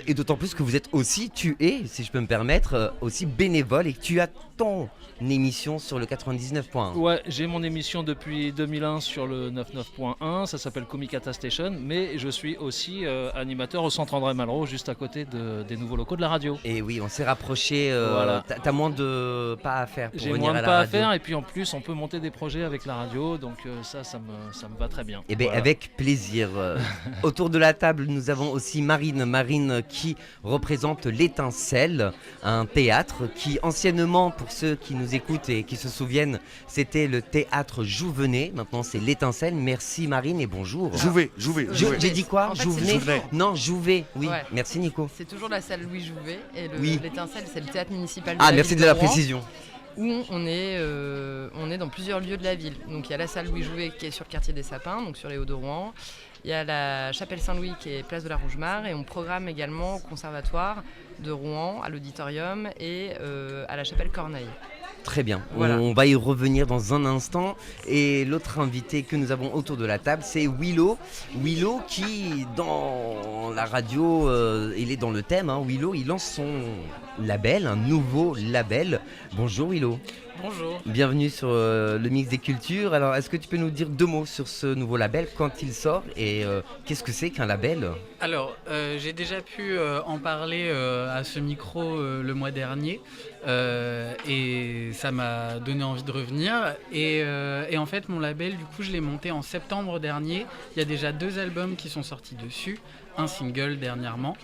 et d'autant plus que vous êtes aussi, tu es, si je peux me permettre, aussi bénévole et que tu as ton émission sur le 99.1. Ouais, j'ai mon émission depuis 2001 sur le 99.1, ça s'appelle Comicata Station, mais je suis aussi animateur au centre André Malraux, juste à côté des nouveaux locaux de la radio. Et oui, on s'est rapproché, voilà. T'as moins de pas à faire pour j'ai venir moins à de la pas radio. à faire, et puis en plus on peut monter des projets avec la radio, donc ça me va très bien. Eh bien, voilà. avec plaisir. Autour de la table, nous avons aussi Marine qui représente l'Étincelle, un théâtre qui anciennement, pour ceux qui nous écoutent et qui se souviennent, c'était le théâtre Jouvenet. Maintenant, c'est l'Étincelle. Merci Marine et bonjour. Jouvet. J'ai dit quoi? En fait, Jouvenet? Non, Jouvet. Oui. Ouais. Merci Nico. C'est toujours la salle Louis Jouvet et Oui. l'Étincelle, c'est le théâtre municipal de Ah, la merci ville de la Rouen, précision. Où on est dans plusieurs lieux de la ville. Donc il y a la salle Louis Jouvet qui est sur le quartier des Sapins, donc sur les Hauts de Rouen. Il y a la chapelle Saint-Louis qui est place de la Rougemare, et on programme également au conservatoire de Rouen, à l'auditorium et à la chapelle Corneille. Très bien, Voilà. on va y revenir dans un instant. Et l'autre invité que nous avons autour de la table, c'est Willow. Willow qui, dans la radio, il est dans le thème. Willow, il lance son label, un nouveau label. Bonjour Willow. Bonjour. Bienvenue sur le Mix des Cultures. Alors, est-ce que tu peux nous dire 2 mots sur ce nouveau label, quand il sort et qu'est-ce que c'est qu'un label? Alors, j'ai déjà pu en parler à ce micro le mois dernier et ça m'a donné envie de revenir. Et en fait, mon label, du coup, je l'ai monté en septembre dernier. Il y a déjà 2 albums qui sont sortis dessus, un single dernièrement.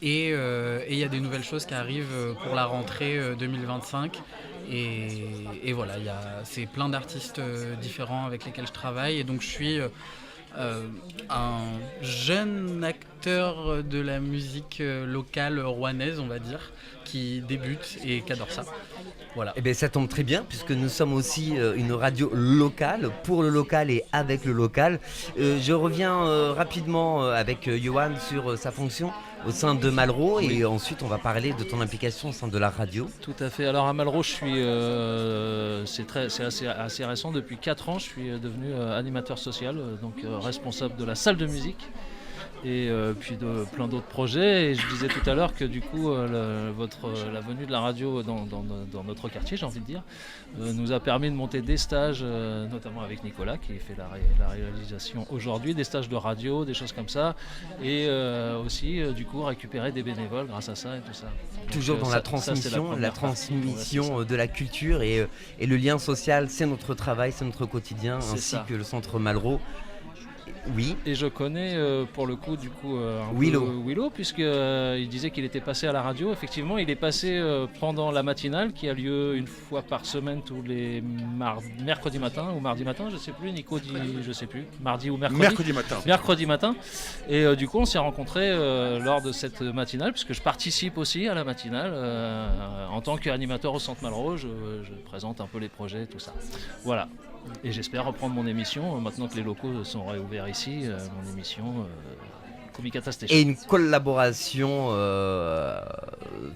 Et il y a des nouvelles choses qui arrivent pour la rentrée 2025. Et voilà, c'est plein d'artistes différents avec lesquels je travaille. Et donc je suis un jeune acteur de la musique locale rouennaise, on va dire, qui débute et qui adore ça. Voilà. Eh bien, ça tombe très bien puisque nous sommes aussi une radio locale, pour le local et avec le local. Je reviens rapidement avec Johan sur sa fonction au sein de Malraux, et ensuite on va parler de ton implication au sein de la radio. Tout à fait. Alors à Malraux, c'est assez récent. Depuis 4 ans, je suis devenu animateur social, donc responsable de la salle de musique. Et puis de plein d'autres projets. Et je disais tout à l'heure que du coup la venue de la radio dans notre quartier, j'ai envie de dire, nous a permis de monter des stages, notamment avec Nicolas qui fait la réalisation aujourd'hui, des stages de radio, des choses comme ça, et aussi du coup récupérer des bénévoles grâce à ça et tout ça. Toujours donc, dans la transmission de la culture et le lien social, c'est notre travail, c'est notre quotidien, C'est ainsi ça. que le centre Malraux. Oui. Et je connais pour le coup un Willow. peu Willow, puisqu'il disait qu'il était passé à la radio. Effectivement, il est passé pendant la matinale qui a lieu une fois par semaine tous les mercredi matin ou mardi matin, je sais plus. Nico dit je sais plus, mardi ou mercredi. Mercredi matin. Et du coup, on s'est rencontrés lors de cette matinale, puisque je participe aussi à la matinale en tant qu'animateur au Centre Malraux. Je présente un peu les projets, tout ça. Voilà. Et j'espère reprendre mon émission maintenant que les locaux sont réouverts ici, mon émission Comicata Station. Et une collaboration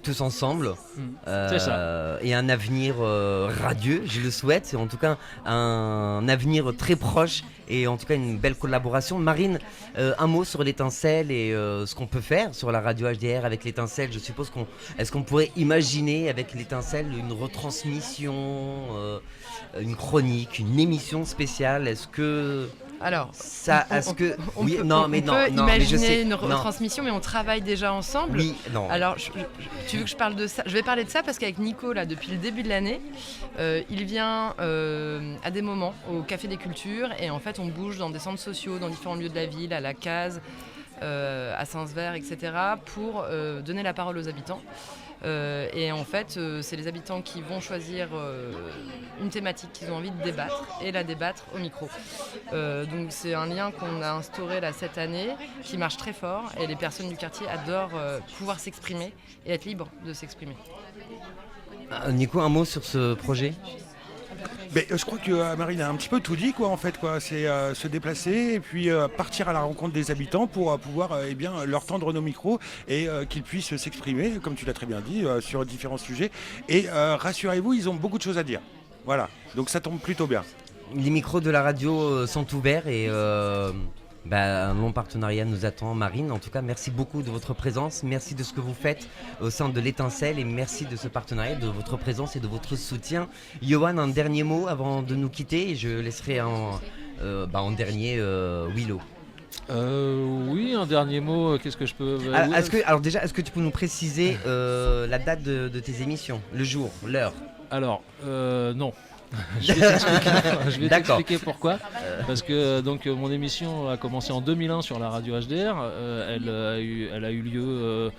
tous ensemble, C'est ça. et un avenir radieux, je le souhaite, c'est en tout cas un avenir très proche, et en tout cas une belle collaboration. Marine, un mot sur l'Étincelle et ce qu'on peut faire sur la radio HDR avec l'Étincelle. Je suppose est-ce qu'on pourrait imaginer avec l'Étincelle une retransmission, une chronique, une émission spéciale? Est-ce que Alors, on peut imaginer une retransmission, mais on travaille déjà ensemble. Oui, non. Alors, tu veux que je parle de ça? Je vais parler de ça parce qu'avec Nico, là, depuis le début de l'année, il vient à des moments au Café des Cultures, et en fait, on bouge dans des centres sociaux, dans différents lieux de la ville, à la Case, à Saint-Sever, etc., pour donner la parole aux habitants. Et en fait, c'est les habitants qui vont choisir une thématique qu'ils ont envie de débattre et la débattre au micro. Donc c'est un lien qu'on a instauré là cette année, qui marche très fort, et les personnes du quartier adorent pouvoir s'exprimer et être libres de s'exprimer. Nico, un mot sur ce projet? Mais je crois que Marine a un petit peu tout dit, quoi, en fait, quoi. C'est se déplacer et puis partir à la rencontre des habitants pour pouvoir leur tendre nos micros et qu'ils puissent s'exprimer, comme tu l'as très bien dit, sur différents sujets. Et rassurez-vous, ils ont beaucoup de choses à dire. Voilà, donc ça tombe plutôt bien. Les micros de la radio sont ouverts et un long partenariat nous attend. Marine, en tout cas, merci beaucoup de votre présence, merci de ce que vous faites au sein de l'Étincelle et merci de ce partenariat, de votre présence et de votre soutien. Yoann, un dernier mot avant de nous quitter et je laisserai en dernier Willow. Oui, un dernier mot, qu'est-ce que je peux... Est-ce que tu peux nous préciser la date de tes émissions, le jour, l'heure? Alors, non. Je vais t'expliquer pourquoi. Parce que mon émission a commencé en 2001 sur la radio HDR. Elle a eu lieu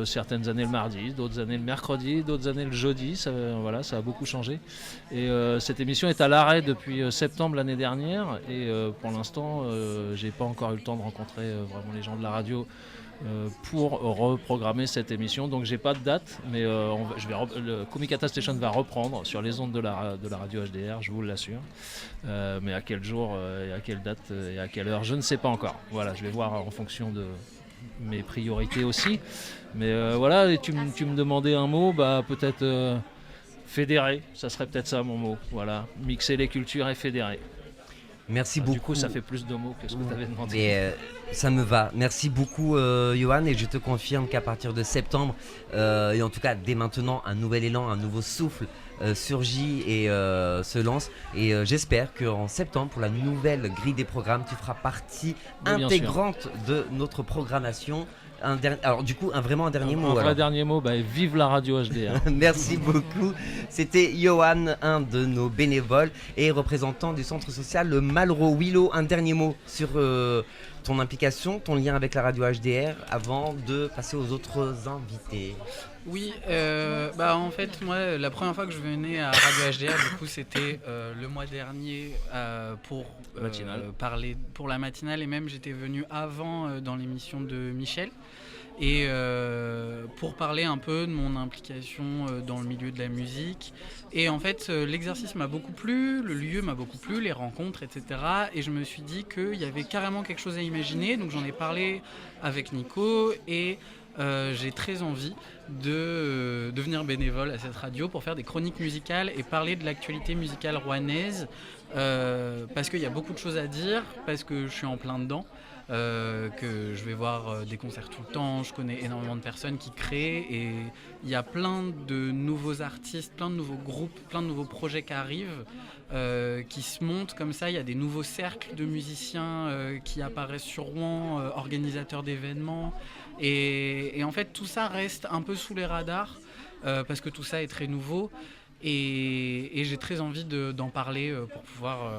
certaines années le mardi, d'autres années le mercredi, d'autres années le jeudi. Ça a beaucoup changé. Et cette émission est à l'arrêt depuis septembre l'année dernière. Et pour l'instant, j'ai pas encore eu le temps de rencontrer vraiment les gens de la radio pour reprogrammer cette émission, donc j'ai pas de date, mais le Komikata Station va reprendre sur les ondes de la radio HDR, je vous l'assure, mais à quel jour et à quelle date et à quelle heure, je ne sais pas encore. Voilà, je vais voir en fonction de mes priorités aussi, mais et tu me demandais un mot, peut-être fédérer, ça serait peut-être ça mon mot, voilà, mixer les cultures et fédérer. Merci beaucoup. Du coup, ça fait plus de mots que ce que tu avais demandé. Et ça me va. Merci beaucoup, Yoann. Et je te confirme qu'à partir de septembre, et en tout cas dès maintenant, un nouvel élan, un nouveau souffle surgit et se lance. Et j'espère qu'en septembre, pour la nouvelle grille des programmes, tu feras partie intégrante de notre programmation. Vraiment un dernier mot. Un vrai dernier mot, vive la radio HDR. Merci beaucoup. C'était Yoann, un de nos bénévoles et représentant du centre social Le Malraux. Willow, un dernier mot sur ton implication, ton lien avec la radio HDR avant de passer aux autres invités. Oui, en fait, moi, la première fois que je venais à Radio HDR, du coup, c'était le mois dernier pour parler pour la matinale, et même j'étais venu avant dans l'émission de Michel. Et pour parler un peu de mon implication dans le milieu de la musique. Et en fait, l'exercice m'a beaucoup plu, le lieu m'a beaucoup plu, les rencontres, etc. Et je me suis dit qu'il y avait carrément quelque chose à imaginer. Donc j'en ai parlé avec Nico et j'ai très envie de devenir bénévole à cette radio pour faire des chroniques musicales et parler de l'actualité musicale rouennaise. Parce qu'il y a beaucoup de choses à dire, parce que je suis en plein dedans. Que je vais voir des concerts tout le temps, je connais énormément de personnes qui créent et il y a plein de nouveaux artistes, plein de nouveaux groupes, plein de nouveaux projets qui arrivent, qui se montent comme ça. Il y a des nouveaux cercles de musiciens qui apparaissent sur Rouen, organisateurs d'événements et en fait tout ça reste un peu sous les radars parce que tout ça est très nouveau et j'ai très envie d'en parler pour pouvoir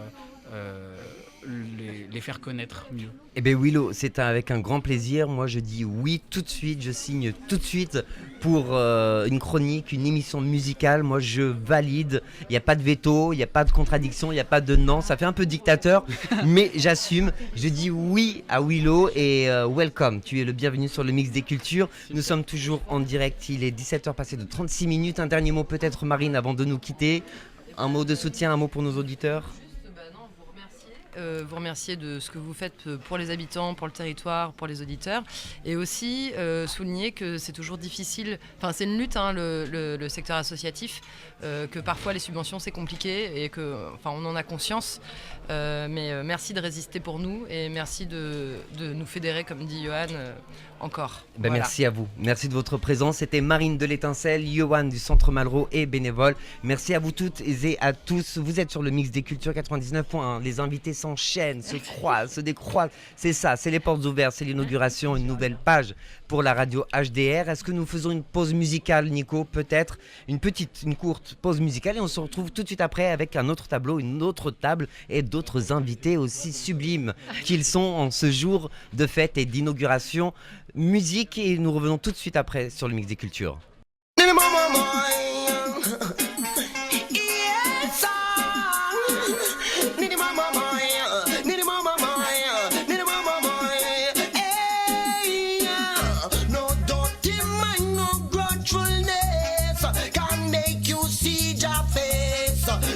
les faire connaître mieux. Eh bien Willow, c'est avec un grand plaisir. Moi je dis oui tout de suite, je signe tout de suite pour une chronique, une émission musicale. Moi je valide, il n'y a pas de veto, il n'y a pas de contradiction, il n'y a pas de non. Ça fait un peu dictateur, mais j'assume. Je dis oui à Willow et welcome. Tu es le bienvenu sur le Mix des Cultures. Nous sommes toujours en direct, il est 17h passé de 36 minutes. Un dernier mot peut-être Marine avant de nous quitter. Un mot de soutien, un mot pour nos auditeurs. Vous remercier de ce que vous faites pour les habitants, pour le territoire, pour les auditeurs et aussi souligner que c'est toujours difficile, c'est une lutte le secteur associatif, que parfois les subventions c'est compliqué et on en a conscience, mais merci de résister pour nous et merci de nous fédérer comme dit Yoann encore. Voilà. Merci à vous, merci de votre présence. C'était Marine de l'Étincelle, Yoann du Centre Malraux et bénévole. Merci à vous toutes et à tous. Vous êtes sur le Mix des Cultures 99.1. Les invités s'enchaînent, se croisent, se décroisent. C'est ça, c'est les portes ouvertes, c'est l'inauguration, une nouvelle page pour la radio HDR. Est-ce que nous faisons une pause musicale, Nico? Peut-être une courte pause musicale et on se retrouve tout de suite après avec un autre tableau, une autre table et d'autres invités aussi sublimes qu'ils sont en ce jour de fête et d'inauguration musique. Et nous revenons tout de suite après sur le Mix des Cultures.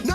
No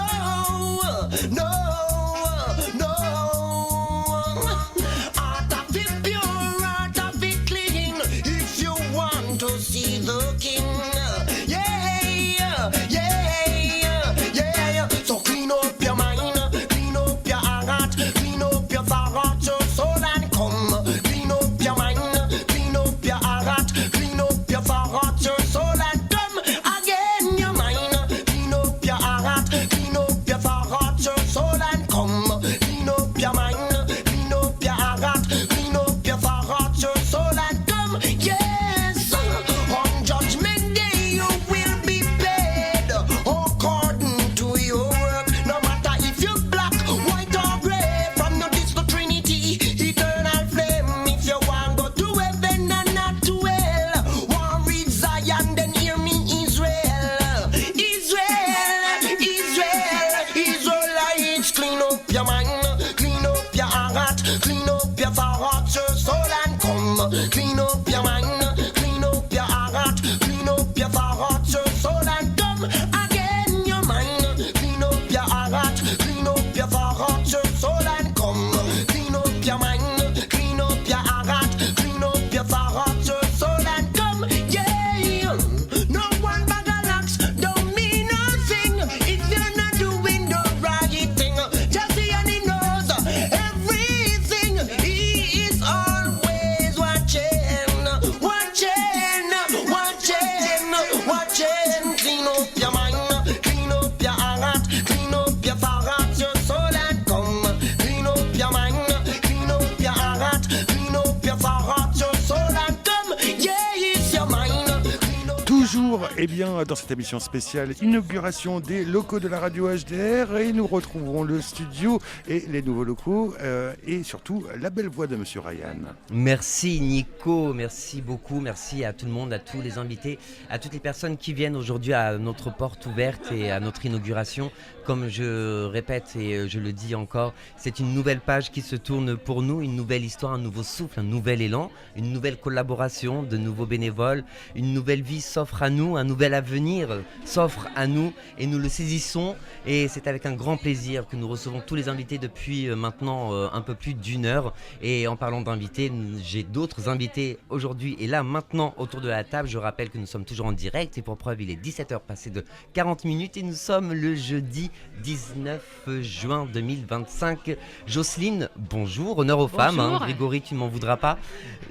eh bien, dans cette émission spéciale, inauguration des locaux de la radio HDR, et nous retrouverons le studio et les nouveaux locaux et surtout la belle voix de Monsieur Ryan. Merci Nico, merci beaucoup, merci à tout le monde, à tous les invités, à toutes les personnes qui viennent aujourd'hui à notre porte ouverte et à notre inauguration. Comme je répète et je le dis encore, c'est une nouvelle page qui se tourne pour nous, une nouvelle histoire, un nouveau souffle, un nouvel élan, une nouvelle collaboration, de nouveaux bénévoles, une nouvelle vie s'offre à nous, un nouvel avenir s'offre à nous et nous le saisissons. Et c'est avec un grand plaisir que nous recevons tous les invités depuis maintenant un peu plus d'une heure. Et en parlant d'invités, j'ai d'autres invités aujourd'hui et là maintenant autour de la table. Je rappelle que nous sommes toujours en direct et pour preuve il est 17h passé de 40 minutes et nous sommes le jeudi 19 juin 2025. Jocelyne, bonjour, honneur aux femmes, hein. Grégory, tu ne m'en voudras pas.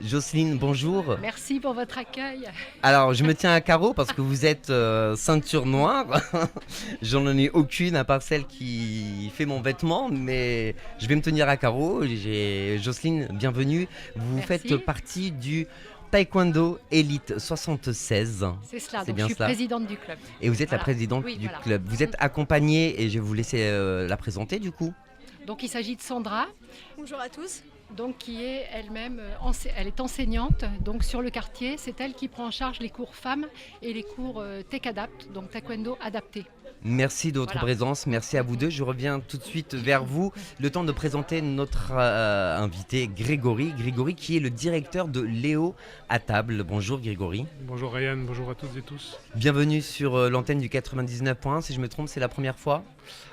Jocelyne, bonjour. Merci pour votre accueil. Alors, je me tiens à carreau parce que vous êtes ceinture noire. J'en ai aucune à part celle qui fait mon vêtement, mais je vais me tenir à carreau. Jocelyne, bienvenue. Vous faites partie du Taekwondo Elite 76. C'est cela, donc je suis présidente du club. Et vous êtes la présidente du club. Vous êtes accompagnée et je vais vous laisser la présenter du coup. Donc il s'agit de Sandra. Bonjour à tous. Donc qui est elle-même, elle est enseignante. Donc sur le quartier, c'est elle qui prend en charge les cours femmes et les cours Tech Adapt, donc Taekwondo adapté. Merci de votre présence, merci à vous deux. Je reviens tout de suite vers vous. Le temps de présenter notre invité Grégory. Grégory qui est le directeur de Léo à table. Bonjour Grégory. Bonjour Ryan, bonjour à toutes et tous. Bienvenue sur l'antenne du 99.1. Si je me trompe, c'est la première fois?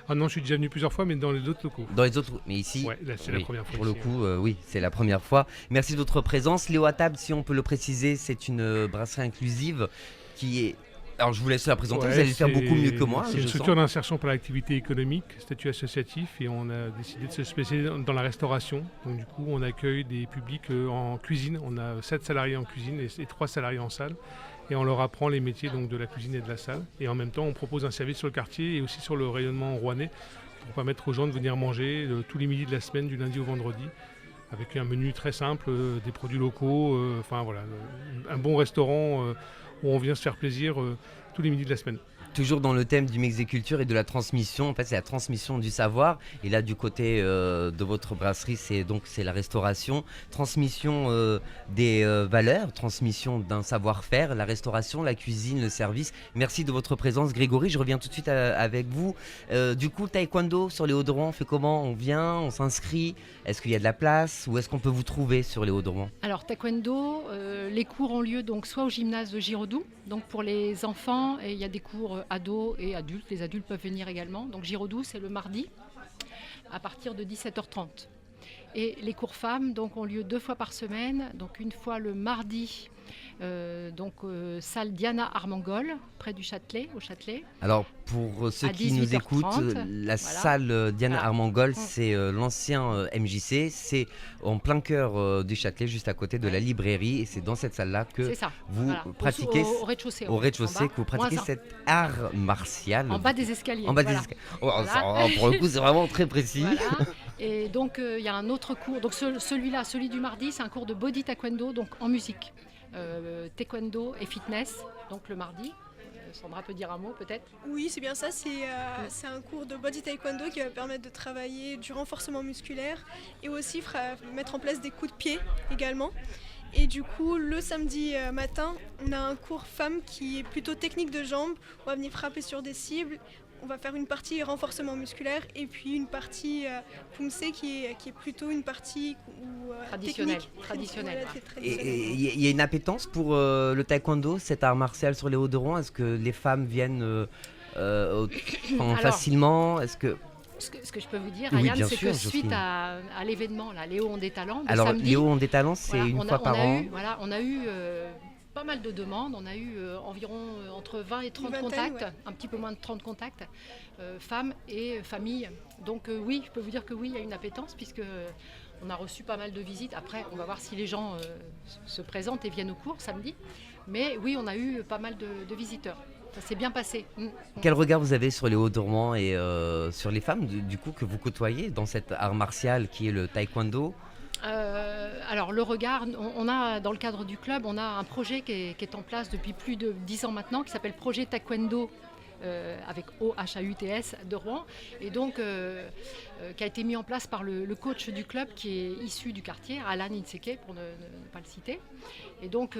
Ah non, je suis déjà venu plusieurs fois, mais dans les autres locaux. Dans les autres, mais ici, ouais, là, c'est la première fois. Pour le coup, oui, c'est la première fois. Merci de votre présence. Léo à table, si on peut le préciser, c'est une brasserie inclusive qui est... Alors je vous laisse la présenter, vous allez le faire beaucoup mieux que moi. C'est une structure d'insertion pour l'activité économique, statut associatif, et on a décidé de se spécialiser dans la restauration. Donc du coup on accueille des publics en cuisine, on a 7 salariés en cuisine et 3 salariés en salle. Et on leur apprend les métiers donc, de la cuisine et de la salle. Et en même temps on propose un service sur le quartier et aussi sur le rayonnement rouennais pour permettre aux gens de venir manger tous les midis de la semaine, du lundi au vendredi, avec un menu très simple, des produits locaux, enfin voilà, un bon restaurant où on vient se faire plaisir tous les midis de la semaine. Toujours dans le thème du mix des cultures et de la transmission, en fait c'est la transmission du savoir, et là du côté de votre brasserie c'est la restauration, transmission des valeurs, transmission d'un savoir-faire, la restauration, la cuisine, le service. Merci de votre présence Grégory, je reviens tout de suite avec vous. Du coup Taekwondo sur les Hauts-de-Rouen, on fait comment? On vient, on s'inscrit, est-ce qu'il y a de la place ou est-ce qu'on peut vous trouver sur les Hauts-de-Rouen? Alors Taekwondo, les cours ont lieu donc soit au gymnase de Giraudoux, donc pour les enfants, et il y a des cours ados et adultes, les adultes peuvent venir également. Donc Giraudoux, c'est le mardi à partir de 17h30. Et les cours femmes donc, ont lieu 2 fois par semaine, donc une fois le mardi, salle Diana Armengol, près du Châtelet, au Châtelet. Alors pour ceux qui nous écoutent, la salle Diana Armengol, c'est l'ancien MJC, c'est en plein cœur du Châtelet, juste à côté de la librairie, et c'est dans cette salle-là que vous pratiquez, au rez-de-chaussée, que vous pratiquez cet art martial. En bas des escaliers. En bas des escaliers. Pour le coup, c'est vraiment très précis. Voilà. Et donc il y a un autre cours, donc celui-là, celui du mardi, c'est un cours de body taekwondo, donc en musique. Taekwondo et fitness, donc le mardi. Sandra peut dire un mot peut-être? Oui, c'est bien ça, c'est un cours de body taekwondo qui va permettre de travailler du renforcement musculaire et aussi mettre en place des coups de pied également. Et du coup, le samedi matin, on a un cours femmes qui est plutôt technique de jambes. On va venir frapper sur des cibles. On va faire une partie renforcement musculaire et puis une partie Pumse qui est plutôt une partie traditionnelle. Et il y a une appétence pour le taekwondo, cet art martial sur les Hauts-de-Rouen. Est-ce que les femmes viennent facilement? Est-ce que... Ce que je peux vous dire, Ryan, c'est que suite à l'événement, Léo ont des talents, samedi, Léo ont des talents, c'est une fois par an. On a eu pas mal de demandes, on a eu environ entre 20 et 30 contacts, un petit peu moins de 30 contacts, femmes et familles. Donc oui, je peux vous dire que oui, il y a une appétence puisque on a reçu pas mal de visites. Après, on va voir si les gens se présentent et viennent au cours samedi. Mais oui, on a eu pas mal de visiteurs. Ça s'est bien passé. Quel regard vous avez sur les Hauts-de-Rouen et sur les femmes du coup que vous côtoyez dans cet art martial qui est le taekwondo? Alors le regard, on a dans le cadre du club, on a un projet qui est en place depuis plus de 10 ans maintenant, qui s'appelle Projet Taekwondo avec OHAUTS de Rouen, et donc qui a été mis en place par le coach du club qui est issu du quartier, Alan Inseke pour ne pas le citer. Et donc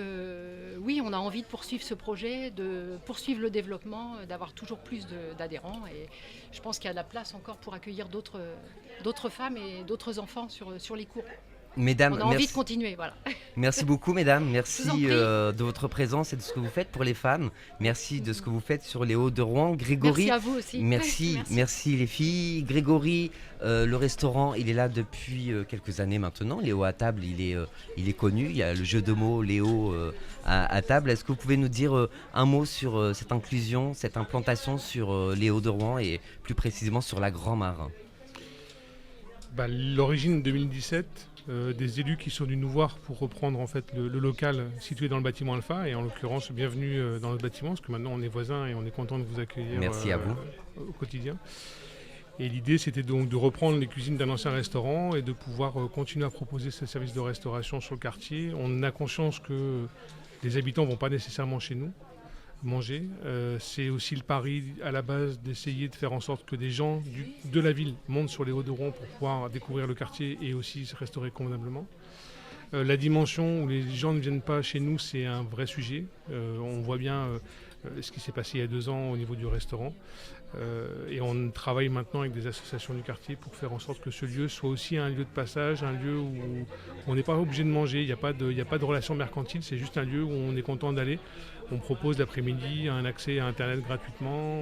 oui, on a envie de poursuivre ce projet, de poursuivre le développement, d'avoir toujours plus d'adhérents, et je pense qu'il y a de la place encore pour accueillir d'autres femmes et d'autres enfants sur les cours. Mesdames, on a envie de continuer, voilà. Merci beaucoup, mesdames. Merci de votre présence et de ce que vous faites pour les femmes. Merci de ce que vous faites sur les Hauts-de-Rouen. Grégory, merci à vous aussi. Merci les filles. Grégory, le restaurant, il est là depuis quelques années maintenant. Léo à table, il est connu. Il y a le jeu de mots Léo à table. Est-ce que vous pouvez nous dire un mot sur cette inclusion, cette implantation sur les Hauts-de-Rouen et plus précisément sur la Grand-Mare? L'origine 2017. Des élus qui sont venus nous voir pour reprendre en fait le local situé dans le bâtiment Alpha, et en l'occurrence bienvenue dans notre bâtiment, parce que maintenant on est voisins et on est content de vous accueillir. Merci à vous. Au quotidien. Et l'idée c'était donc de reprendre les cuisines d'un ancien restaurant et de pouvoir continuer à proposer ce service de restauration sur le quartier. On a conscience que les habitants ne vont pas nécessairement chez nous manger. C'est aussi le pari à la base d'essayer de faire en sorte que des gens de la ville montent sur les Hauts-de-Rouen pour pouvoir découvrir le quartier et aussi se restaurer convenablement. La dimension où les gens ne viennent pas chez nous, c'est un vrai sujet. On voit bien ce qui s'est passé il y a 2 ans au niveau du restaurant. Et on travaille maintenant avec des associations du quartier pour faire en sorte que ce lieu soit aussi un lieu de passage, un lieu où on n'est pas obligé de manger, il n'y a pas de relation mercantile, c'est juste un lieu où on est content d'aller. On propose l'après-midi un accès à Internet gratuitement,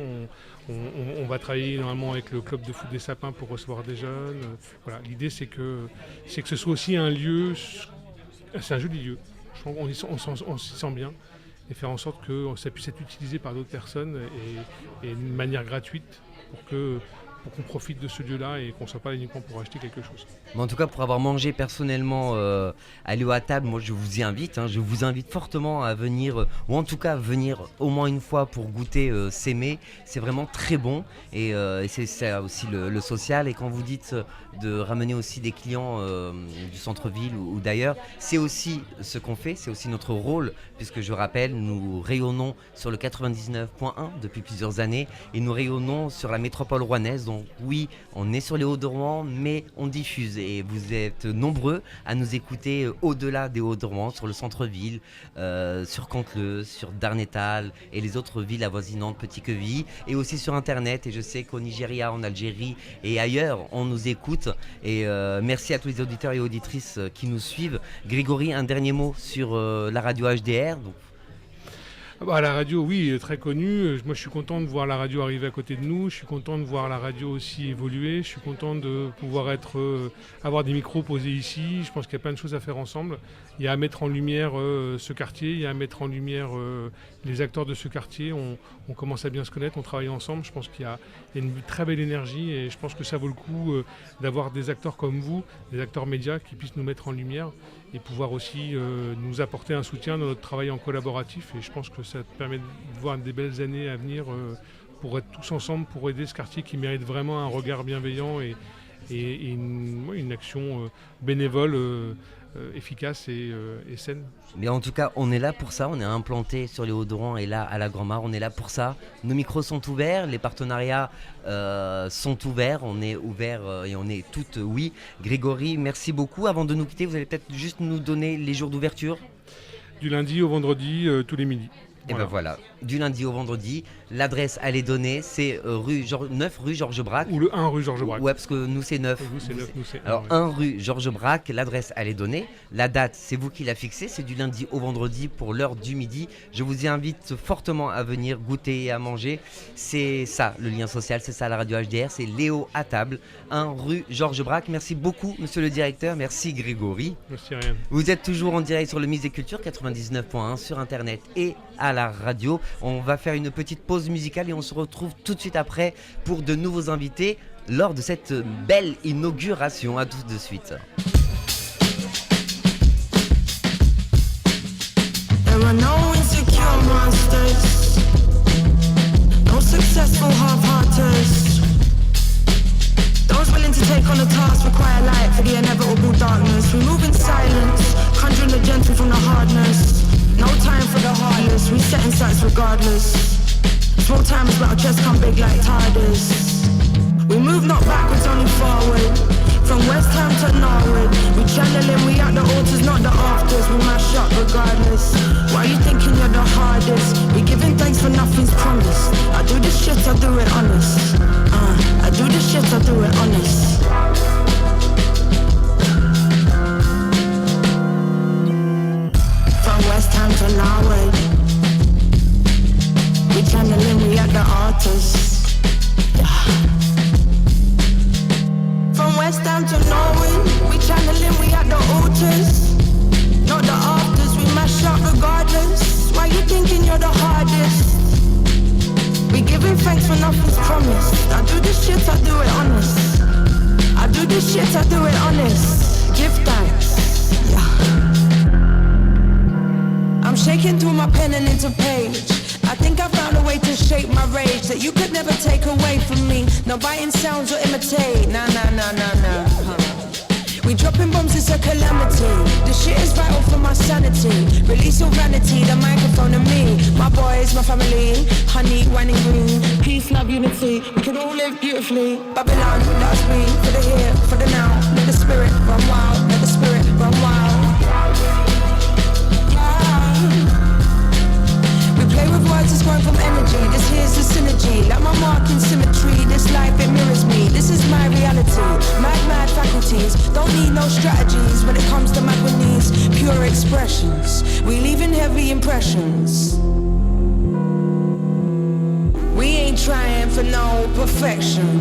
on va travailler normalement avec le club de foot des Sapins pour recevoir des jeunes. Voilà, l'idée c'est que ce soit aussi un lieu, c'est un joli lieu, on s'y sent bien. Et faire en sorte que ça puisse être utilisé par d'autres personnes et d'une manière gratuite pour qu'on profite de ce lieu-là et qu'on ne soit pas là uniquement pour acheter quelque chose. Mais en tout cas, pour avoir mangé personnellement à Léo à table, moi je vous invite fortement à venir, ou en tout cas venir au moins une fois pour goûter ces mets. C'est vraiment très bon et c'est ça aussi le social. Et quand vous dites de ramener aussi des clients du centre-ville ou d'ailleurs, c'est aussi ce qu'on fait, c'est aussi notre rôle, puisque je rappelle, nous rayonnons sur le 99.1 depuis plusieurs années et nous rayonnons sur la métropole rouennaise. Donc oui, on est sur les Hauts-de-Rouen, mais on diffuse et vous êtes nombreux à nous écouter au-delà des Hauts-de-Rouen, sur le centre-ville, sur Canteleu, sur Darnétal et les autres villes avoisinantes, Petit-Queville, et aussi sur Internet. Et je sais qu'au Nigeria, en Algérie et ailleurs, on nous écoute. Et merci à tous les auditeurs et auditrices qui nous suivent. Grégory, un dernier mot sur la radio HDR. Donc, la radio, oui, très connue. Moi, je suis content de voir la radio arriver à côté de nous. Je suis content de voir la radio aussi évoluer. Je suis content de pouvoir avoir des micros posés ici. Je pense qu'il y a plein de choses à faire ensemble. Il y a à mettre en lumière ce quartier. Il y a à mettre en lumière les acteurs de ce quartier. On commence à bien se connaître. On travaille ensemble. Je pense qu'il y a une très belle énergie et je pense que ça vaut le coup d'avoir des acteurs comme vous, des acteurs médias qui puissent nous mettre en lumière et pouvoir aussi nous apporter un soutien dans notre travail en collaboratif. Et je pense que ça permet de voir des belles années à venir pour être tous ensemble, pour aider ce quartier qui mérite vraiment un regard bienveillant et une action bénévole efficace et saine. Mais en tout cas, on est là pour ça, on est implanté sur les Hauts-de-Rouen et là à la Grand-Mare, on est là pour ça. Nos micros sont ouverts, les partenariats sont ouverts, on est ouverts et on est toutes oui. Grégory, merci beaucoup. Avant de nous quitter, vous allez peut-être juste nous donner les jours d'ouverture. Du lundi au vendredi, tous les midis. Et ben voilà, du lundi au vendredi, l'adresse à les donner, c'est 9 rue Georges Braque. Ou le 1 rue Georges Braque. Ouais, parce que nous c'est 9. Alors 1 rue Georges Braque, l'adresse à les donner. La date, c'est vous qui la fixez, c'est du lundi au vendredi pour l'heure du midi. Je vous invite fortement à venir goûter et à manger. C'est ça le lien social, c'est ça la radio HDR, c'est Léo à table, 1 rue Georges Braque. Merci beaucoup monsieur le directeur, merci Grégory. Merci rien. Vous êtes toujours en direct sur le Mix des Cultures 99.1 sur internet et à la radio. On va faire une petite pause musicale et on se retrouve tout de suite après pour de nouveaux invités lors de cette belle inauguration. À tout de suite. There are no insecure monsters, no successful half-hearters, those willing to take on the task require light for the inevitable darkness. We move in silence, hardness. No time for the heartless, we setting sights regardless. Small time is but our chests come big like tigers. We move not backwards, only forward. From West Ham to Norwood, we channeling, we at the altars, not the afters. We mash up regardless. Why you thinking you're the hardest? We giving thanks for nothing's promised. I do this shit, I do it honest. I do this shit, I do it honest. From West Ham to Norwood, we channeling, we at the altars. From West Ham to Norwood, we channeling, we at the altars. Not the afters, we mash up regardless. Why you thinking you're the hardest? We giving thanks for nothing's promised. I do this shit, I do it honest. I do this shit, I do it honest. Give thanks, yeah. I'm shaking through my pen and into page. I think I found a way to shape my rage that you could never take away from me. No biting sounds or imitate. Nah. We dropping bombs, it's a calamity. This shit is vital for my sanity. Release your vanity, the microphone and me. My boys, my family, honey, wine and green. Peace, love, unity, we can all live beautifully. Babylon, that's me, for the here, for the now. Let the spirit run wild, let the spirit run wild. Play with words, it's growing from energy. This here's the synergy. Like my mark in symmetry. This life, it mirrors me. This is my reality. Mad faculties. Don't need no strategies when it comes to Maguinese. Pure expressions. We leaving heavy impressions. We ain't trying for no perfection.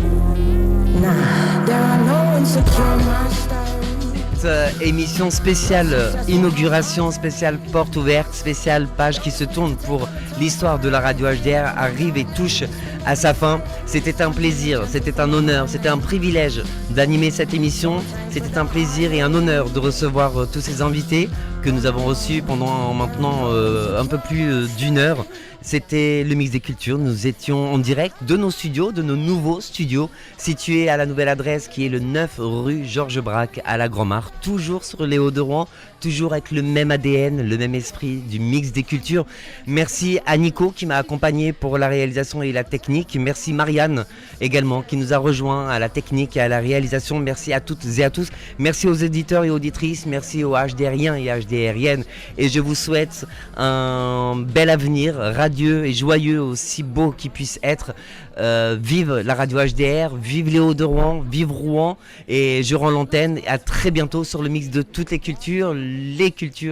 Nah, there are no insecure masters. Émission spéciale inauguration, spéciale porte ouverte, spéciale page qui se tourne pour l'histoire de la radio HDR arrive et touche à sa fin. C'était un plaisir, c'était un honneur, c'était un privilège d'animer cette émission. C'était un plaisir et un honneur de recevoir tous ces invités que nous avons reçus pendant maintenant un peu plus d'une heure. C'était le Mix des Cultures, nous étions en direct de nos studios, de nos nouveaux studios, situés à la nouvelle adresse qui est le 9 rue Georges Braque à la Grand-Mare, toujours sur les Hauts-de-Rouen, toujours avec le même ADN, le même esprit du Mix des Cultures. Merci à Nico qui m'a accompagné pour la réalisation et la technique, merci Marianne également qui nous a rejoint à la technique et à la réalisation, merci à toutes et à tous, merci aux éditeurs et auditrices, merci aux HDRiens et HDRiennes et je vous souhaite un bel avenir radieux et joyeux, aussi beau qu'il puisse être. Vive la radio HDR, vive les Hauts-de-Rouen, vive Rouen et je rends l'antenne. À très bientôt sur le mix de toutes les cultures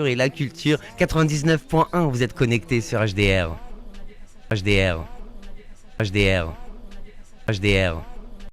et la culture 99.1. Vous êtes connectés sur HDR. HDR. HDR. HDR.